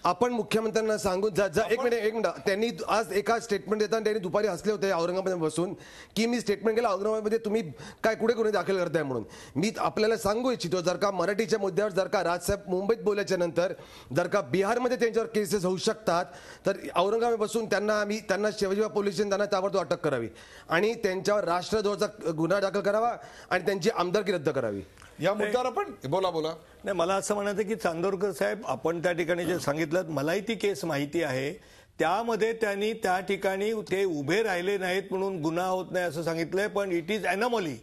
आपण मुख्यमंत्र्यांना सांगून एक मिनिट त्यांनी आज एका स्टेटमेंट देताना त्यांनी दुपारी हसले होते औरंगाबादमध्ये बसून की मी स्टेटमेंट केलं औरंगाबादमध्ये तुम्ही काय कुठे गुन्हे दाखल करताय म्हणून. मी आपल्याला सांगू इच्छितो जर का मराठीच्या मुद्द्यावर जर का राजसाहेब मुंबईत बोलल्याच्या नंतर जर का बिहारमध्ये त्यांच्यावर केसेस होऊ शकतात तर औरंगाबाद बसून त्यांना शिवाजीबा पोलीस स्टेशन त्यांना ताबडतोब अटक करावी आणि त्यांच्यावर राष्ट्रद्रोहाचा गुन्हा दाखल करावा आणि त्यांची आमदारकी रद्द करावी. या मुद्द्यावर आपण बोला. नाही, मला असं म्हणायचं की चांदोरकर साहेब, आपण त्या ठिकाणी जे सांगितलं मलाही ती केस माहिती आहे. त्यामध्ये त्यांनी त्या ठिकाणी ते उभे राहिले नाहीत म्हणून गुन्हा होत नाही असं सांगितलंय, पण इट इज एनॉमली.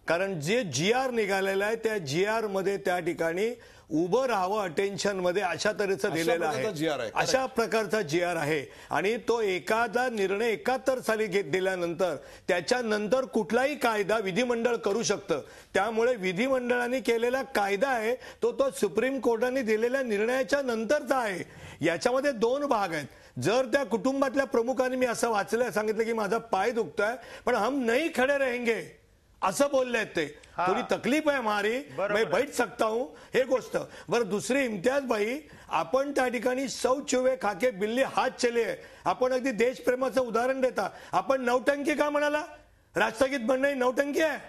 कारण जे GR निघालेलं आहे त्या GR मध्ये त्या ठिकाणी उभं राहावं अटेन्शन मध्ये अशा तऱ्हेचं दिलेलं आहे, अशा प्रकारचा GR आहे. आणि तो एखादा निर्णय 71 साली दिल्यानंतर त्याच्यानंतर कुठलाही कायदा विधिमंडळ करू शकतं. त्यामुळे विधिमंडळाने केलेला कायदा आहे तो सुप्रीम कोर्टाने दिलेल्या निर्णयाच्या नंतरचा आहे. याच्यामध्ये 2 भाग आहेत. जर त्या कुटुंबातल्या प्रमुखांनी, मी असं वाचलं, सांगितलं की माझा पाय दुखतोय पण हम नहीं खडे रहेंगे असं बोलले आहेत ते. थोडी तकलीफ आहे हमारी, मैं बैठ सकता हूं, हे गोष्ट बरं. दुसरी इम्तियाज भाई, आपण त्या ठिकाणी सौ चुवे खाके बिल्ली हात चले आहे. आपण अगदी देशप्रेमाचं उदाहरण देता. आपण नौटंकी का म्हणाला? राष्ट्रगीत म्हणणं नौटंकी आहे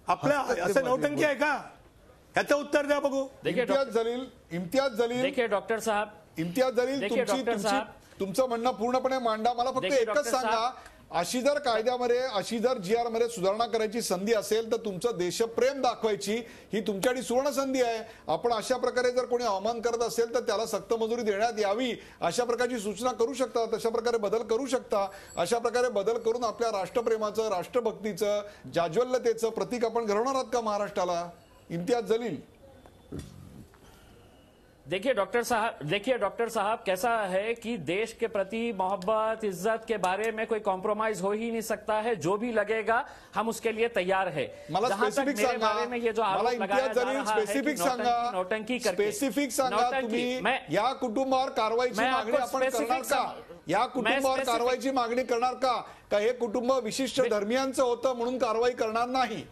आपल्या? असं नौटंकी आहे का? याचं उत्तर द्या बघू. इम्तियाज जलील देखिए डॉक्टर साहब, इम्तियाज जलील, तुमचं म्हणणं पूर्णपणे मांडा. मला फक्त एकच सांगा, अशी जर कायद्यामध्ये, अशी जर GR मध्ये सुधारणा करायची संधी असेल तर तुमचं देशप्रेम दाखवायची ही तुमच्यासाठी सुवर्ण संधी आहे. आपण अशा प्रकारे जर कोणी अवमान करत असेल तर त्याला सक्त मजुरी देण्यात यावी अशा प्रकारची सूचना करू शकता, तशा प्रकारे बदल करू शकता. अशा प्रकारे बदल करून आपल्या राष्ट्रप्रेमाचं, राष्ट्रभक्तीचं, जाज्वल्यतेचं प्रतीक आपण घडवणार आहात का महाराष्ट्राला? इम्तियाज जलील. देखिए डॉक्टर साहब, कैसा है कि देश के प्रति मोहब्बत, इज्जत के बारे में कोई कॉम्प्रोमाइज हो ही नहीं सकता है. जो भी लगेगा हम उसके लिए तैयार है. जहां तक मेरे बारे में ये जो आरोप लगाया जा रहा है कि नौटंकी करके, स्पेसिफिक सांगा तुम्ही या कुटुंबावर कारवाईची मागणी आपण करणार का? या कुटुंबावर कारवाईची मागणी करणार का? का हे कुटुंब विशिष्ट धर्मियांचं होतं म्हणून कारवाई करणार नाही?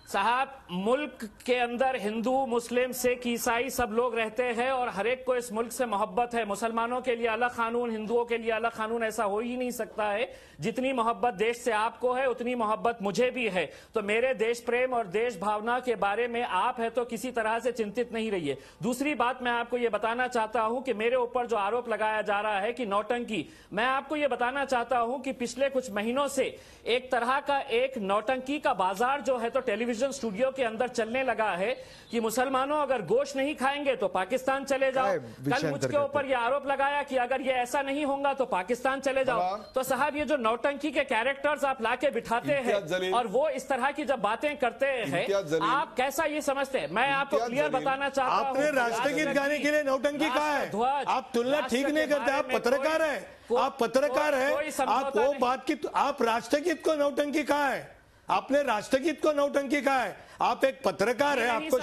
साहब, मुल्क के अंदर हिंदू, मुस्लिम, सिख, ईसाई सब लोग रहते हैं और हर एक को इस मुल्क से मोहब्बत है. मुसलमानों के लिए अलग कानून, हिंदुओं के लिए अलग कानून, ऐसा हो ही नहीं सकता है. जितनी मोहब्बत देश से आपको है उतनी मोहब्बत मुझे भी है. तो मेरे देश प्रेम और देश भावना के बारे में आप है तो किसी तरह से चिंतित नहीं रहिए. दूसरी बात मैं आपको ये बताना चाहता हूं कि मेरे ऊपर जो आरोप लगाया जा रहा है कि नौटंकी, मैं आपको ये बताना चाहता हूं कि पिछले कुछ महीनों से एक तरह का एक नौटंकी का बाजार जो है तो टेलीविजन स्टूडियो के अंदर चलने लगा है कि मुसलमानों अगर गोश्त नहीं खाएंगे तो पाकिस्तान चले जाओ. कल मुझके ऊपर ये आरोप लगाया कि अगर ये ऐसा नहीं होगा तो पाकिस्तान चले जाओ. तो साहब, ये जो नौटंकी के कैरेक्टर्स आप लाके बिठाते हैं और वो इस तरह की जब बातें करते हैं, आप कैसा ये समझते हैं? मैं आपको क्लियर बताना चाहता हूं, आपने राष्ट्रगीत गाने के लिए नौटंकी कहा है? आप तुलना ठीक नहीं करते. आप पत्रकार है, आप पत्रकार है, आप वो बात की, आप राष्ट्रगीत को नौटंकी कहा है? आपने राष्ट्रगीत को नौटंकी कहा है? आप एक पत्रकार है, आपको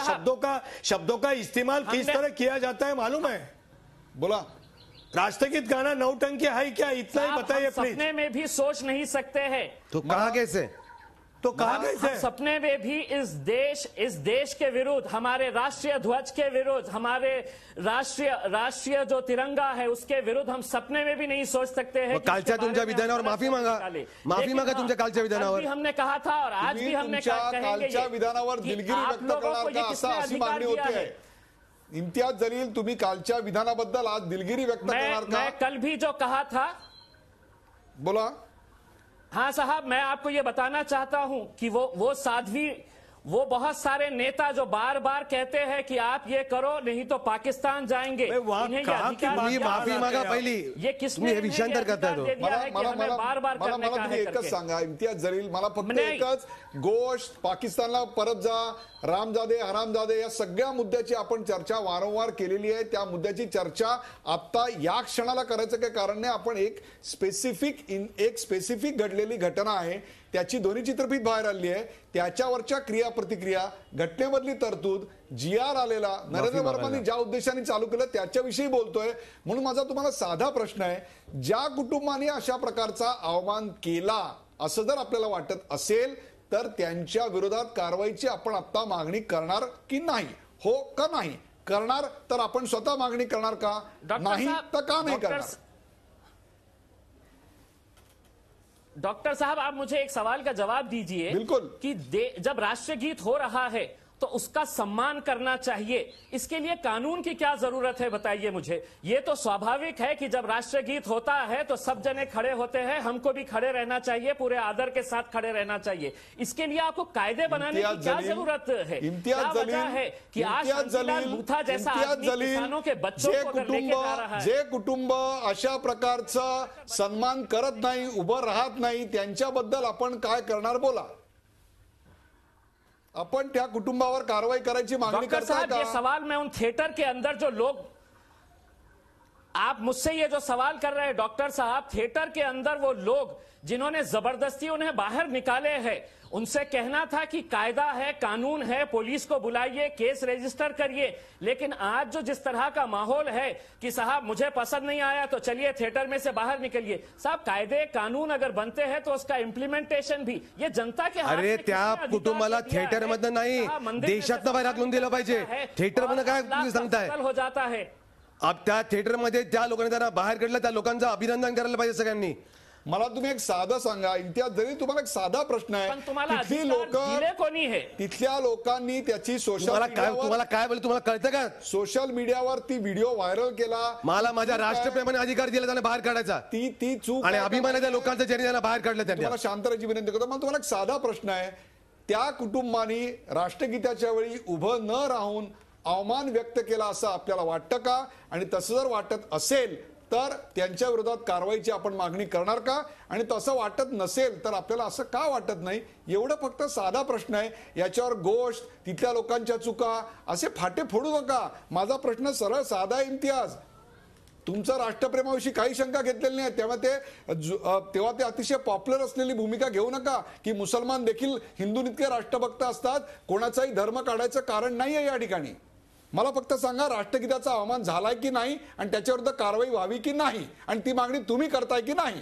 शब्दों का इस्तेमाल किस तरह किया जाता है मालूम है? बोला. राष्ट्रगीत गाना नौटंकी है क्या? इतना ही बताइए प्लीज. सपने में भी सोच नहीं सकते हैं तो कहा कैसे? तो कहा कैसे? सपने में भी इस देश के विरुद्ध, हमारे राष्ट्रीय ध्वज के विरुद्ध, हमारे राष्ट्रीय जो तिरंगा है उसके विरुद्ध हम सपने में भी नहीं सोच सकते हैं. कालच्या तुमच्या विधानावर माफी मागा तुमच्या कालच्या विधानावर. हमने कहा था और आज भी हमने कालच्या विधानावर दिलगिरी व्यक्त करणार का असं अशी मागणी होती आहे. इम्तियाज जलील, तुम्ही कालच्या विधानाबद्दल आज दिलगिरी व्यक्त करणार का? मैं कल भी जो कहा था. बोला. हाँ साहब, मैं आपको ये बताना चाहता हूं कि वो साध्वी, वो बहुत सारे नेता जो बार बार कहते हैं कि आप ये करो नहीं तो पाकिस्तान जाएंगे. माफी मागा पहिली. ये किसने विषयांतर करताय तो? बार बार करने का है. एकच सांगा इम्तियाज जलील, मला फक्त एकच, गोष्ट पाकिस्तानला परत जा, रामजादे, हरामजादे, या सगळ्या मुद्द्याची आपण चर्चा वारंवार केलेली आहे. त्या मुद्द्याची चर्चा आता या क्षणाला करायचं काही कारण नाही. आपण एक स्पेसिफिक घडलेली घटना आहे, त्याची दोन्ही चित्रफित बाहेर आली आहे, त्याच्यावरच्या क्रिया प्रतिक्रिया, घटनेमधली तरतूद, GR आलेला, नरेंद्र वर्मांनी ज्या उद्देशाने चालू केलं त्याच्याविषयी बोलतोय. म्हणून माझा तुम्हाला साधा प्रश्न आहे, ज्या कुटुंबाने अशा प्रकारचा अवमान केला असं जर आपल्याला वाटत असेल तर त्यांच्या विरोधात कारवाईची आपण आता मागणी करणार की नाही? हो का नाही? करणार तर आपण स्वतः मागणी करणार का? नाही तर का नाही करणार? डॉक्टर साहब, आप मुझे एक सवाल का जवाब दीजिए। बिल्कुल। कि जब राष्ट्रगीत हो रहा है तो उसका सम्मान करना चाहिए, इसके लिए कानून की क्या जरूरत है, बताइए मुझे। ये तो स्वाभाविक है कि जब राष्ट्रगीत होता है तो सब जने खड़े होते हैं, हमको भी खड़े रहना चाहिए, पूरे आदर के साथ खड़े रहना चाहिए। इसके लिए आपको कायदे बनाने की क्या जरूरत है? क्या वजह है कि आज शांतिलाल बूथा जैसा आदमी किसानों के बच्चों को अगर लेके जा रहा है? जे कुटुंब अशा प्रकारचा सन्मान करत नाही, उभं राहत नाही, त्यांच्याबद्दल आपण काय करणार बोला? अपन त्या कुटुंबावर कारवाई करायची मागणी डॉक्टर करता साहब, ये का? सवाल मैं उन थिएटर के अंदर जो लोग, आप मुझसे ये जो सवाल कर रहे हैं डॉक्टर साहब, थिएटर के अंदर वो लोग जिन्होंने जबरदस्ती उन्हें बाहर निकाले हैं, उनसे कहना था कि कायदा है, कानून है, पुलिस को बुलाइए, केस रजिस्टर करिए। लेकिन आज जो जिस तरह का माहौल है कि साहब मुझे पसंद नहीं आया तो चलिए थिएटर में से बाहर निकलिए। साहब, कायदे कानून अगर बनते हैं तो उसका इम्प्लीमेंटेशन भी ये जनता के हाथ में अरे किसने त्या अधिकार कुटुंबाला दिया है? थिएटर मधनं नाही, कहा मंदिर में देशातनं से बाहेर हाकलून दिलं पाहिजे। है थिएटर मधनं और काय अल्लाह तुम्ही सांगताय? का हो जाता है। अब त्या थिएटरमध्ये त्या लोकांनी त्यांना बाहेर काढलं, त्या लोकांचं अभिनंदन करायला पाहिजे सगळ्यांनी। मला तुम्ही एक साधं सांगा, इम्तियाज जलील, तुम्हाला एक साधा प्रश्न आहे, पण तुम्हाला तिथली अधिकार दिले लोक, कोणी है? तिथल्या लोकांनी त्याची सोशल तुम्हाला काय बोल, तुम्हाला कळतं का? सोशल मीडियावर ती व्हिडिओ व्हायरल केला, मला माझ्या राष्ट्रप्रेमाने अधिकार दिला त्यांना बाहेर काढायचा, ती चूक आणि आहे का? अभिमानाच्या लोकांचं ज्यांनी त्यांना बाहेर काढलं त्यांनी। तुम्हाला शांत राहायची विनंती करतो। मला तुम्हाला एक साधा प्रश्न आहे, त्या कुटुंबानी राष्ट्रगीताच्या वेळी उभं न राहून अवमान व्यक्त केला असं आपल्याला वाटतं का? आणि तसं जर वाटत असेल तर त्यांच्या विरोधात कारवाईची आपण मागणी करणार का? आणि तसं वाटत नसेल तर आपल्याला असं का वाटत नाही? एवढं फक्त साधा प्रश्न आहे। याच्यावर गोष्ट, तिथल्या लोकांच्या चुका असे फाटे फोडू नका। माझा प्रश्न सरळ साधा आहे इम्तियाज, तुमचं राष्ट्रप्रेमाविषयी काही शंका घेतलेली नाही, तेव्हा ते अतिशय पॉप्युलर असलेली भूमिका घेऊ नका की मुसलमान देखील हिंदूंइतके राष्ट्रभक्त असतात, कोणाचाही धर्म काढायचं कारण नाहीये या ठिकाणी। मला फक्त सांगा, राष्ट्रगीताचा अवमान झालाय की नाही आणि त्याच्याविरुद्ध कारवाई व्हावी की नाही, आणि ती मागणी तुम्ही करताय की नाही?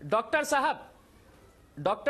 डॉक्टर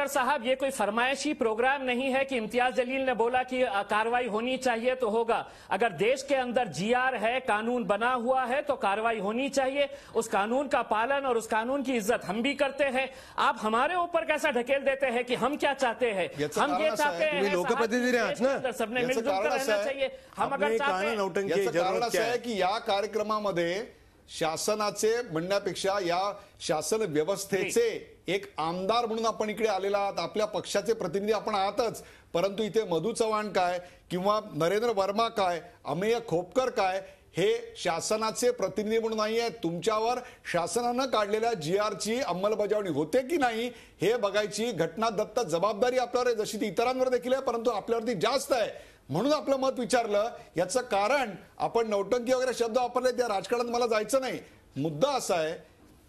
साहब, ये कोई फरमाइशी प्रोग्राम नहीं है कि इम्तियाज जलील ने बोला कि कार्रवाई होनी चाहिए तो होगा। अगर देश के अंदर जीआर है, कानून बना हुआ है तो कार्रवाई होनी चाहिए। उस कानून का पालन और उस कानून की इज्जत हम भी करते हैं। आप हमारे ऊपर कैसा ढकेल देते हैं कि हम क्या चाहते हैं? हम ये चाहते हैं तुम्ही लोकप्रतिनिधी आहात ना, सबने मिलजुल कर रहना चाहिए। हम अगर चाहते हैं, याचं कारण असं आहे की या कार्यक्रमामध्ये शासनाचे म्हणण्यापेक्षा या शासन व्यवस्थेचे एक आमदार म्हणून आपण इकडे आलेला आहात, आपल्या पक्षाचे प्रतिनिधी आपण आहातच, परंतु इथे मधु चव्हाण काय किंवा नरेंद्र वर्मा काय, अमेय खोपकर काय, हे शासनाचे प्रतिनिधी म्हणून नाही आहेत। तुमच्यावर शासनानं काढलेल्या जीआरची अंमलबजावणी होते की नाही हे बघायची घटनादत्त जबाबदारी आपल्यावर आहे, जशी ती इतरांवर देखील आहे, परंतु आपल्यावरती जास्त आहे। म्हणून आपलं मत विचारलं। याचं कारण आपण नौटंकी वगैरे शब्द वापरले, त्या राजकारणात मला जायचं नाही। मुद्दा असा आहे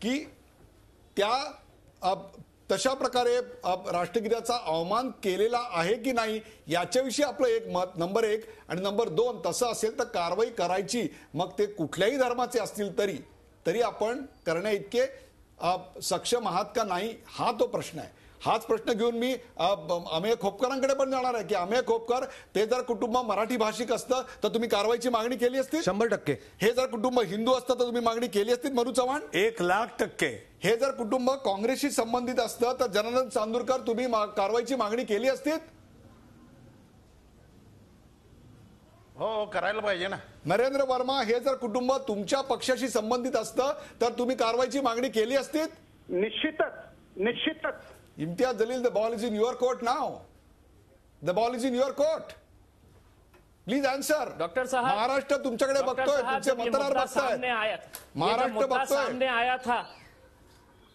की त्या तशा प्रकारे राष्ट्रगीताचा अवमान केलेला आहे की नाही याच्याविषयी आपलं एक मत नंबर 1, आणि नंबर 2, तसं असेल तर कारवाई करायची, मग ते कुठल्याही धर्माचे असतील तरी आपण करण्या इतके सक्षम आहात का नाही, हा तो प्रश्न आहे। हाच प्रश्न घेऊन मी अमेय खोपकरांकडे पण जाणार आहे की अमेय खोपकर, ते जर कुटुंब मराठी भाषिक असतं तर तुम्ही कारवाईची मागणी केली असती? 100%। हे जर कुटुंब हिंदू असतं तर तुम्ही मागणी केली असती मधु चव्हाण? 1,00,000%। हे जर कुटुंब काँग्रेसशी संबंधित असतं तर जनार्दन चांदूरकर तुम्ही कारवाईची मागणी केली असती? हो, करायला पाहिजे ना। नरेंद्र वर्मा, हे जर कुटुंब तुमच्या पक्षाशी संबंधित असतं तर तुम्ही कारवाईची मागणी केली असती? निश्चितच। Imtiaz Jaleel, the ball is in your court now, the ball is in your court, please answer. Doctor साहब, महाराष्ट्र तुमच्याकडे बघतोय, तुमचे मतदार बघतायत, महाराष्ट्र बघतोय। सामने आया था,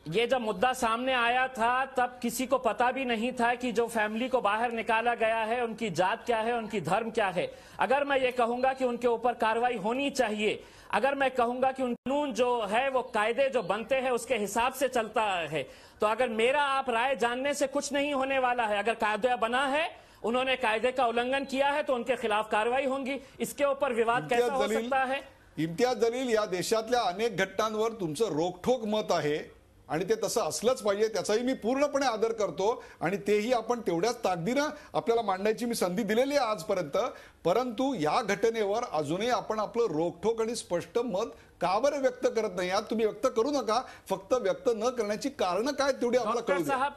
ये जब मुद्दा सामने आया था तब किसी को पता भी नहीं था कि जो फैमिली को बाहर निकाला गया है उनकी जात क्या है, उनकी धर्म क्या है। अगर मैं ये कहूंगा कि उनके ऊपर कार्रवाई होनी चाहिए, अगर मैं कहूंगा कि कानून जो है वो कायदे जो बनते हैं उसके हिसाब से चलता है, तो अगर मेरा आप राय जानने से कुछ नहीं होने वाला है। अगर कायदा बना है, उन्होंने कायदे का उल्लंघन किया है तो उनके खिलाफ कार्रवाई होगी। इसके ऊपर विवाद कैसा हो सकता है? इम्तियाज जलील, या देशातल्या अनेक घटनांवर तुमचं रोखठोक मत आहे, आणि ते तसं असलंच पाहिजे, त्याचाही मी पूर्णपणे आदर करतो आणि तेही आपण तेवढ्याच ताकदीनं आपल्याला मांडण्याची मी संधी दिलेली आहे आजपर्यंत. परंतु या घटनेवर अजूनही आपण आपलं रोखठोक आणि स्पष्ट मत का बरं व्यक्त करत नाही आहात? तुम्ही व्यक्त करू नका, फक्त व्यक्त न करण्याची कारण काय तेवढी आम्हाला कळू द्या.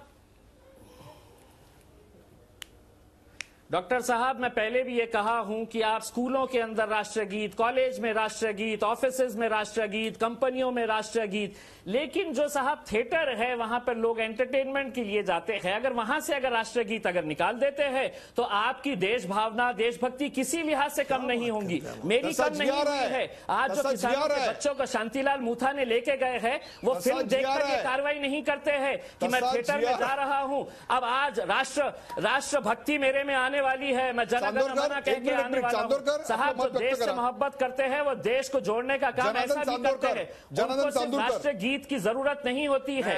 डॉक्टर साहब, मैं पहले भी ये कहा हूं कि आप स्कूलों के अंदर राष्ट्रगीत, कॉलेज में राष्ट्रगीत, ऑफिसेज में राष्ट्रगीत, कंपनियों में राष्ट्रगीत, लेकिन जो साहब थिएटर है वहां पर लोग एंटरटेनमेंट के लिए जाते हैं, अगर वहां से अगर राष्ट्रगीत अगर निकाल देते हैं तो आपकी देश भावना, देशभक्ति किसी लिहाज से कम नहीं होंगी, मेरी कम नहीं हुई है. आज जो किसानों के बच्चों को शांतिलाल मूथा ने लेके गए हैं वो फिल्म देखकर ये कार्रवाई नहीं करते हैं कि मैं थिएटर में जा रहा हूं. अब आज राष्ट्रभक्ति मेरे में आने वाली है, मैं जनगण मन कह के आने वाला हूं. साहब, जो देश से मोहब्बत करते हैं वो देश को जोड़ने का काम ऐसा भी करते हैं. उनको सिर्फ राष्ट्रगीत की जरूरत नहीं होती है.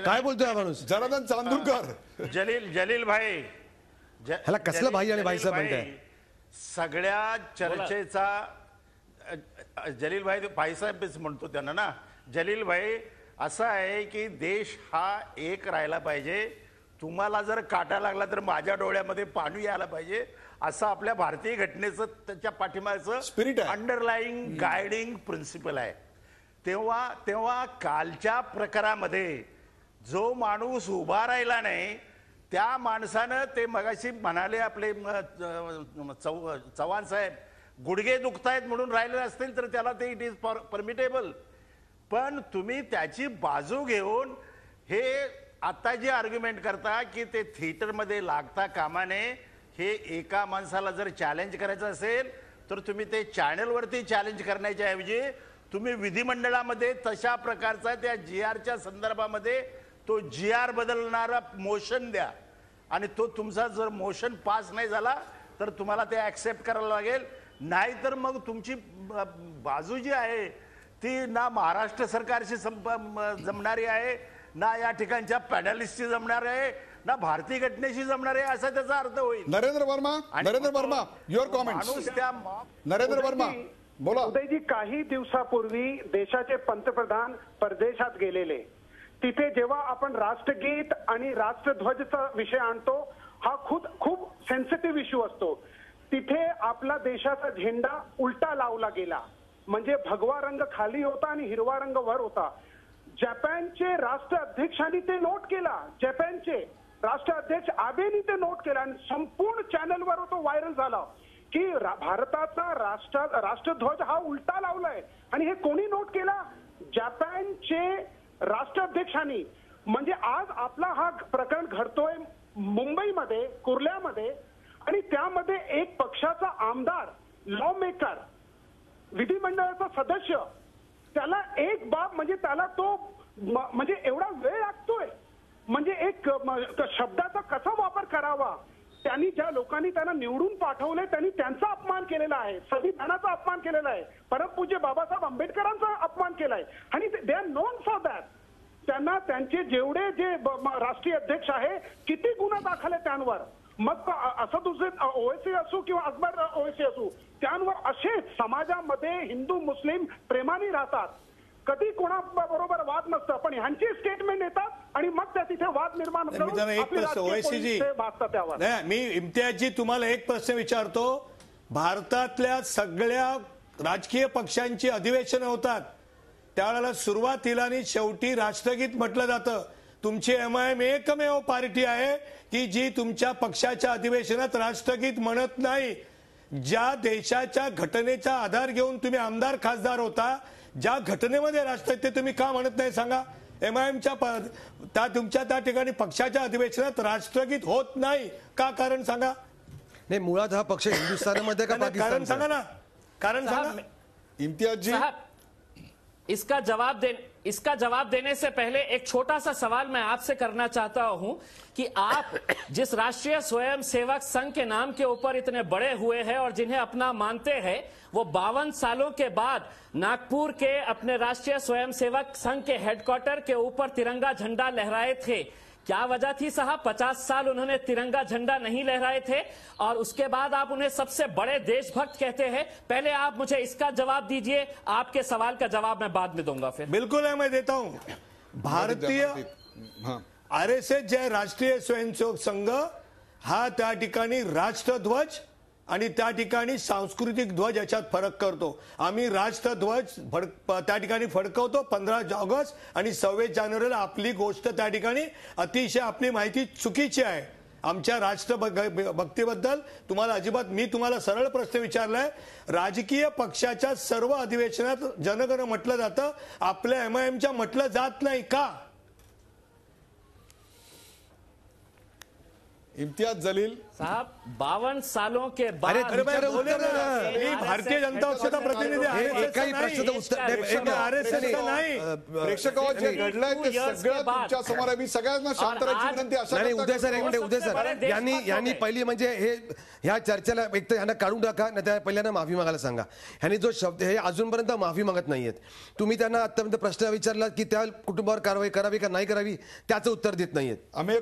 काय बोलतोय माणूस? जनार्दन चांदूरकर, जलील भाई, ह्याला कसलं भाई आणि भाई साहेब म्हणताय? सगळ्या चर्चेचा जलील भाई साहेबच म्हणतो त्यांना ना. जलील भाई, असं आहे की देश हा एक राहायला पाहिजे. तुम्हाला जर काटा लागला तर माझ्या डोळ्यामध्ये पाणी यायला पाहिजे, असं आपल्या भारतीय घटनेचं त्याच्या पाठीमागचं स्पिरिट आहे, अंडरलाईंग गायडिंग प्रिन्सिपल आहे. तेव्हा कालच्या प्रकारामध्ये जो माणूस उभा राहिला नाही त्या माणसानं, ते मगाशी म्हणाले आपले चव्हाण साहेब, गुडघे दुखतायत म्हणून राहिले असतील तर त्याला ते इट इज परमिटेबल. पण तुम्ही त्याची बाजू घेऊन हे आता जे आर्ग्युमेंट करता की ते थिएटरमध्ये लागता कामा नये, हे एका माणसाला जर चॅलेंज करायचं असेल तर तुम्ही ते चॅनलवरती चॅलेंज करण्याच्या ऐवजी तुम्ही विधिमंडळामध्ये तशा प्रकारचा त्या GRच्या संदर्भामध्ये तो GR बदलणारा मोशन द्या आणि तो तुमचा जर मोशन पास नाही झाला तर तुम्हाला ते ऍक्सेप्ट करायला लागेल. नाहीतर मग तुमची बाजू जी आहे ती ना महाराष्ट्र सरकारशी जमणारी आहे, ना या ठिकाणच्या पॅनलिस्टशी जमणार आहे, ना भारतीय घटनेशी जमणार आहे, असा त्याचा अर्थ होईल. Narendra Verma, your comments. नरेंद्र वर्मा बोला. उदयजी, काही दिवसापूर्वी देशाचे पंतप्रधान परदेशात गेलेले, तिथे जेव्हा आपण राष्ट्रगीत आणि राष्ट्रध्वजचा विषय आणतो, हा खूप सेन्सिटिव्ह इश्यू असतो. तिथे आपला देशाचा झेंडा उलटा लावला गेला, म्हणजे भगवा रंग खाली होता आणि हिरवा रंग वर होता. जपानचे राष्ट्राध्यक्षांनी ते नोट केला, जपानचे राष्ट्राध्यक्ष आबेनी ते नोट केला आणि संपूर्ण चॅनलवर तो व्हायरल झाला की भारताचा राष्ट्रध्वज हा उलटा लावलाय. आणि हे कोणी नोट केला? जपानचे राष्ट्राध्यक्षांनी. म्हणजे आज आपला हा प्रकरण घडतोय मुंबईमध्ये, कुर्ल्यामध्ये, आणि त्यामध्ये एक पक्षाचा आमदार, लॉ मेकर, विधिमंडळाचा सदस्य, त्याला एक बाब म्हणजे त्याला तो म्हणजे एवढा वेळ लागतोय, म्हणजे एक शब्दाचा कसा वापर करावा. त्यांनी ज्या लोकांनी त्यांना निवडून पाठवले त्यांनी त्यांचा अपमान केलेला आहे, संविधानाचा अपमान केलेला आहे, परमपूज्य बाबासाहेब आंबेडकरांचा अपमान केलाय आणि they are non for that. त्यांना त्यांचे जेवढे जे राष्ट्रीय अध्यक्ष आहे किती गुन्हा दाखल आहे त्यांवर, मग असदुद्दीन ओवैसी असू किंवा अकबर ओवैसी असू, त्यांवर असे समाजामध्ये हिंदू मुस्लिम प्रेमाने राहतात. कधी कोणाबरोबर वाद नसतं, पण ह्यांची स्टेटमेंट येतात आणि मग त्या तिथे वाद निर्माण त्यावर. मी इम्तियाजी तुम्हाला एक प्रश्न विचारतो. भारतातल्या सगळ्या राजकीय पक्षांची अधिवेशनं होतात, त्यावेळेला सुरुवातीला आणि शेवटी राष्ट्रगीत म्हटलं जातं. तुमची MIM एकमेव पार्टी आहे की जी तुमच्या पक्षाच्या अधिवेशनात राष्ट्रगीत म्हणत नाही. ज्या देशाच्या घटनेचा आधार घेऊन तुम्ही आमदार खासदार होता, ज्या घटनेमध्ये राष्ट्रगीत, ते तुम्ही का म्हणत नाही सांगा? MIMच्या तुमच्या त्या ठिकाणी पक्षाच्या अधिवेशनात राष्ट्रगीत होत नाही का? कारण सांगा. नाही, मुळात हा पक्ष हिंदुस्थानमध्ये का पाकिस्तान? कारण सांगा ना, कारण सांगा. इम्तियाज जी, इसका जवाब देने से पहले एक छोटा सा सवाल मैं आपसे करना चाहता हूं कि आप जिस राष्ट्रीय स्वयंसेवक संघ के नाम के ऊपर इतने बड़े हुए हैं और जिन्हें अपना मानते हैं, वो 52 सालों के बाद नागपुर के अपने राष्ट्रीय स्वयंसेवक संघ के हेडक्वार्टर के ऊपर तिरंगा झंडा लहराए थे. क्या वजह थी साहब? 50 साल उन्होंने तिरंगा झंडा नहीं लहराए थे और उसके बाद आप उन्हें सबसे बड़े देशभक्त कहते हैं. पहले आप मुझे इसका जवाब दीजिए, आपके सवाल का जवाब मैं बाद में दूंगा. फिर बिल्कुल है, मैं देता हूं. भारतीय हा RSS जे आहे, राष्ट्रीय स्वयंसेवक संघ, हा त्या ठिकाणी राष्ट्रध्वज आणि त्या ठिकाणी सांस्कृतिक ध्वज याच्यात फरक करतो. आम्ही राष्ट्रध्वज त्या ठिकाणी फडकवतो 15 ऑगस्ट आणि 26 जानेवारीला. आपली गोष्ट त्या ठिकाणी अतिशय आपली माहिती चुकीची आहे. आमच्या राष्ट्रभक्तीबद्दल तुम्हाला अजिबात, मी तुम्हाला सरळ प्रश्न विचारलाय. राजकीय पक्षाच्या सर्व अधिवेशनात जनगण म्हटलं जातं, आपल्या MIMच्या म्हटलं जात नाही का? इम्तियाज जलील साहब 52 सालों के बाद अरे बोले ना, मी भारतीय जनता पक्षाचा प्रतिनिधी आहे. एकाही प्रश्नाचं उत्तर RSS नाही. प्रेक्षकांवर जे घडलंय ते सगळं तुमच्या समोर आहे. मी सगळ्यांना शांत राहायची विनंती. अशा नाही, करता उदय सर, एक मिनिट, उदय सर, यांनी पहिली म्हणजे ह्या चर्चेला एक तर यांना काढून टाका, नाही त्या पहिल्यांदा माफी मागायला सांगा. ह्यांनी जो शब्द, हे अजूनपर्यंत माफी मागत नाहीयेत. तुम्ही त्यांना आतापर्यंत प्रश्न विचारला की त्या कुटुंबावर कारवाई करावी का नाही करावी, त्याचं उत्तर देत नाहीयेत. अमेय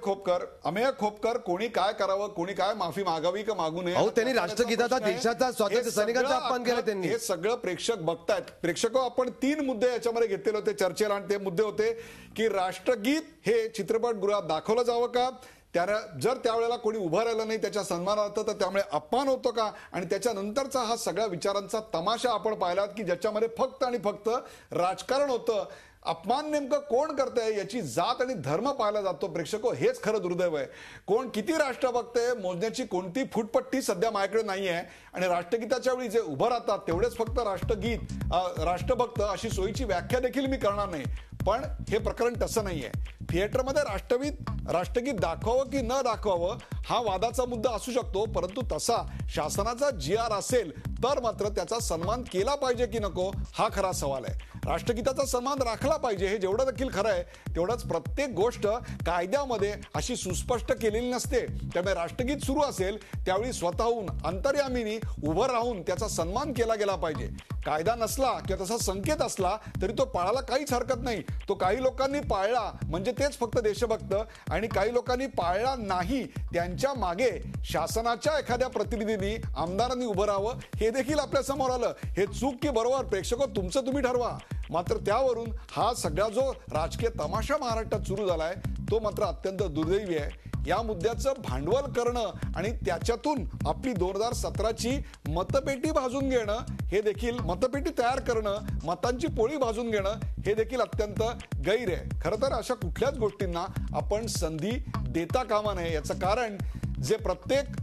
खोपकर कोणी काय करावं, कोणी काय माफी मागावी का मागू नये, अहो, त्यांनी राष्ट्रगीताचा, देशाचा, स्वातंत्र्य सैनिकांचा अपमान केला त्यांनी. हे सगळं प्रेक्षक बघतायत. प्रेक्षक, आपण 3 मुद्दे याच्यामध्ये घेतलेले होते चर्चेला, आणि ते मुद्दे होते की राष्ट्रगीत हे चित्रपटगृहात दाखवलं जावं का, त्यानं जर त्यावेळेला कोणी उभं राहिलं नाही त्याच्या सन्मानार्थ तर त्यामुळे अपमान होतो का, आणि त्याच्यानंतरचा हा सगळ्या विचारांचा तमाशा आपण पाहिलात की ज्याच्यामध्ये फक्त आणि फक्त राजकारण होतं. अपमान नेमकं कोण करतंय याची जात आणि धर्म पाहायला जातो. प्रेक्षक, हेच खरं दुर्दैव आहे. कोण किती राष्ट्रभक्त आहे मोजण्याची कोणती फुटपट्टी सध्या माझ्याकडे नाही आहे. आणि राष्ट्रगीताच्या वेळी जे उभं राहतात तेवढेच फक्त राष्ट्रभक्त अशी सोयीची व्याख्या देखील मी करणार नाही. पण हे प्रकरण तसं नाहीये. थिएटरमध्ये राष्ट्रगीत दाखवावं की न दाखवावं हा वादाचा मुद्दा असू शकतो, परंतु तसा शासनाचा GR असेल तर मात्र त्याचा सन्मान केला पाहिजे की नको हा खरा सवाल आहे. राष्ट्रगीताचा सन्मान राखला पाहिजे हे जेवढं देखील खरं आहे, तेवढंच प्रत्येक गोष्ट कायद्यामध्ये अशी सुस्पष्ट केलेली नसते. त्यामुळे राष्ट्रगीत सुरू असेल त्यावेळी स्वतःहून अंतर्यामीनी उभं राहून त्याचा सन्मान केला गेला पाहिजे. कायदा नसला किंवा तसा संकेत असला तरी तो पाळायला काहीच हरकत नाही. तो काही लोकांनी पाळला म्हणजे तेच फक्त देशभक्त, आणि काही लोकांनी पाळला नाही त्यांच्या मागे शासनाच्या एखाद्या प्रतिनिधींनी, आमदारांनी उभं राहावं हे देखील आपल्या समोर आलं. हे चूक की बरोबर प्रेक्षक तुमचं तुम्ही ठरवा. मात्र त्यावरून हा सगळा जो राजकीय तमाशा महाराष्ट्रात सुरू झालाय तो मात्र अत्यंत दुर्दैवी आहे. या मुद्द्याचं भांडवल करणं आणि त्याच्यातून आपली 2017ची मतपेटी भाजून घेणं हे देखील, मतपेटी तयार करणं, मतांची पोळी भाजून घेणं हे देखील अत्यंत गैर आहे. खरं तर अशा कुठल्याच गोष्टींना आपण संधी देता कामा नये. याचं कारण जे प्रत्येक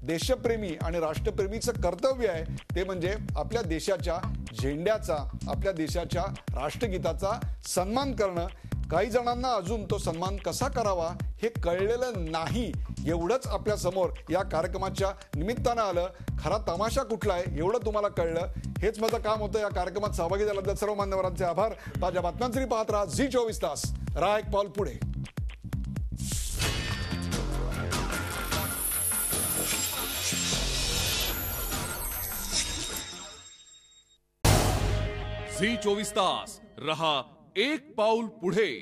देशप्रेमी आणि राष्ट्रप्रेमीचं कर्तव्य आहे ते म्हणजे आपल्या देशाच्या झेंड्याचा, आपल्या देशाच्या राष्ट्रगीताचा सन्मान करणं. काही जणांना अजून तो सन्मान कसा करावा हे कळलेलं नाही. एवढंच आपल्या समोर या कार्यक्रमाच्या निमित्तानं आलं. खरा तमाशा कुठला आहे एवढं तुम्हाला कळलं. हेच माझं काम होतं. या कार्यक्रमात सहभागी झाल्याबद्दल सर्व मान्यवरांचे आभार. ताज्या बातम्यांसाठी पाहत राहा झी 24 तास. राहा एक पाऊल पुढे. झी 24 तास रहा एक पाऊल पुढे.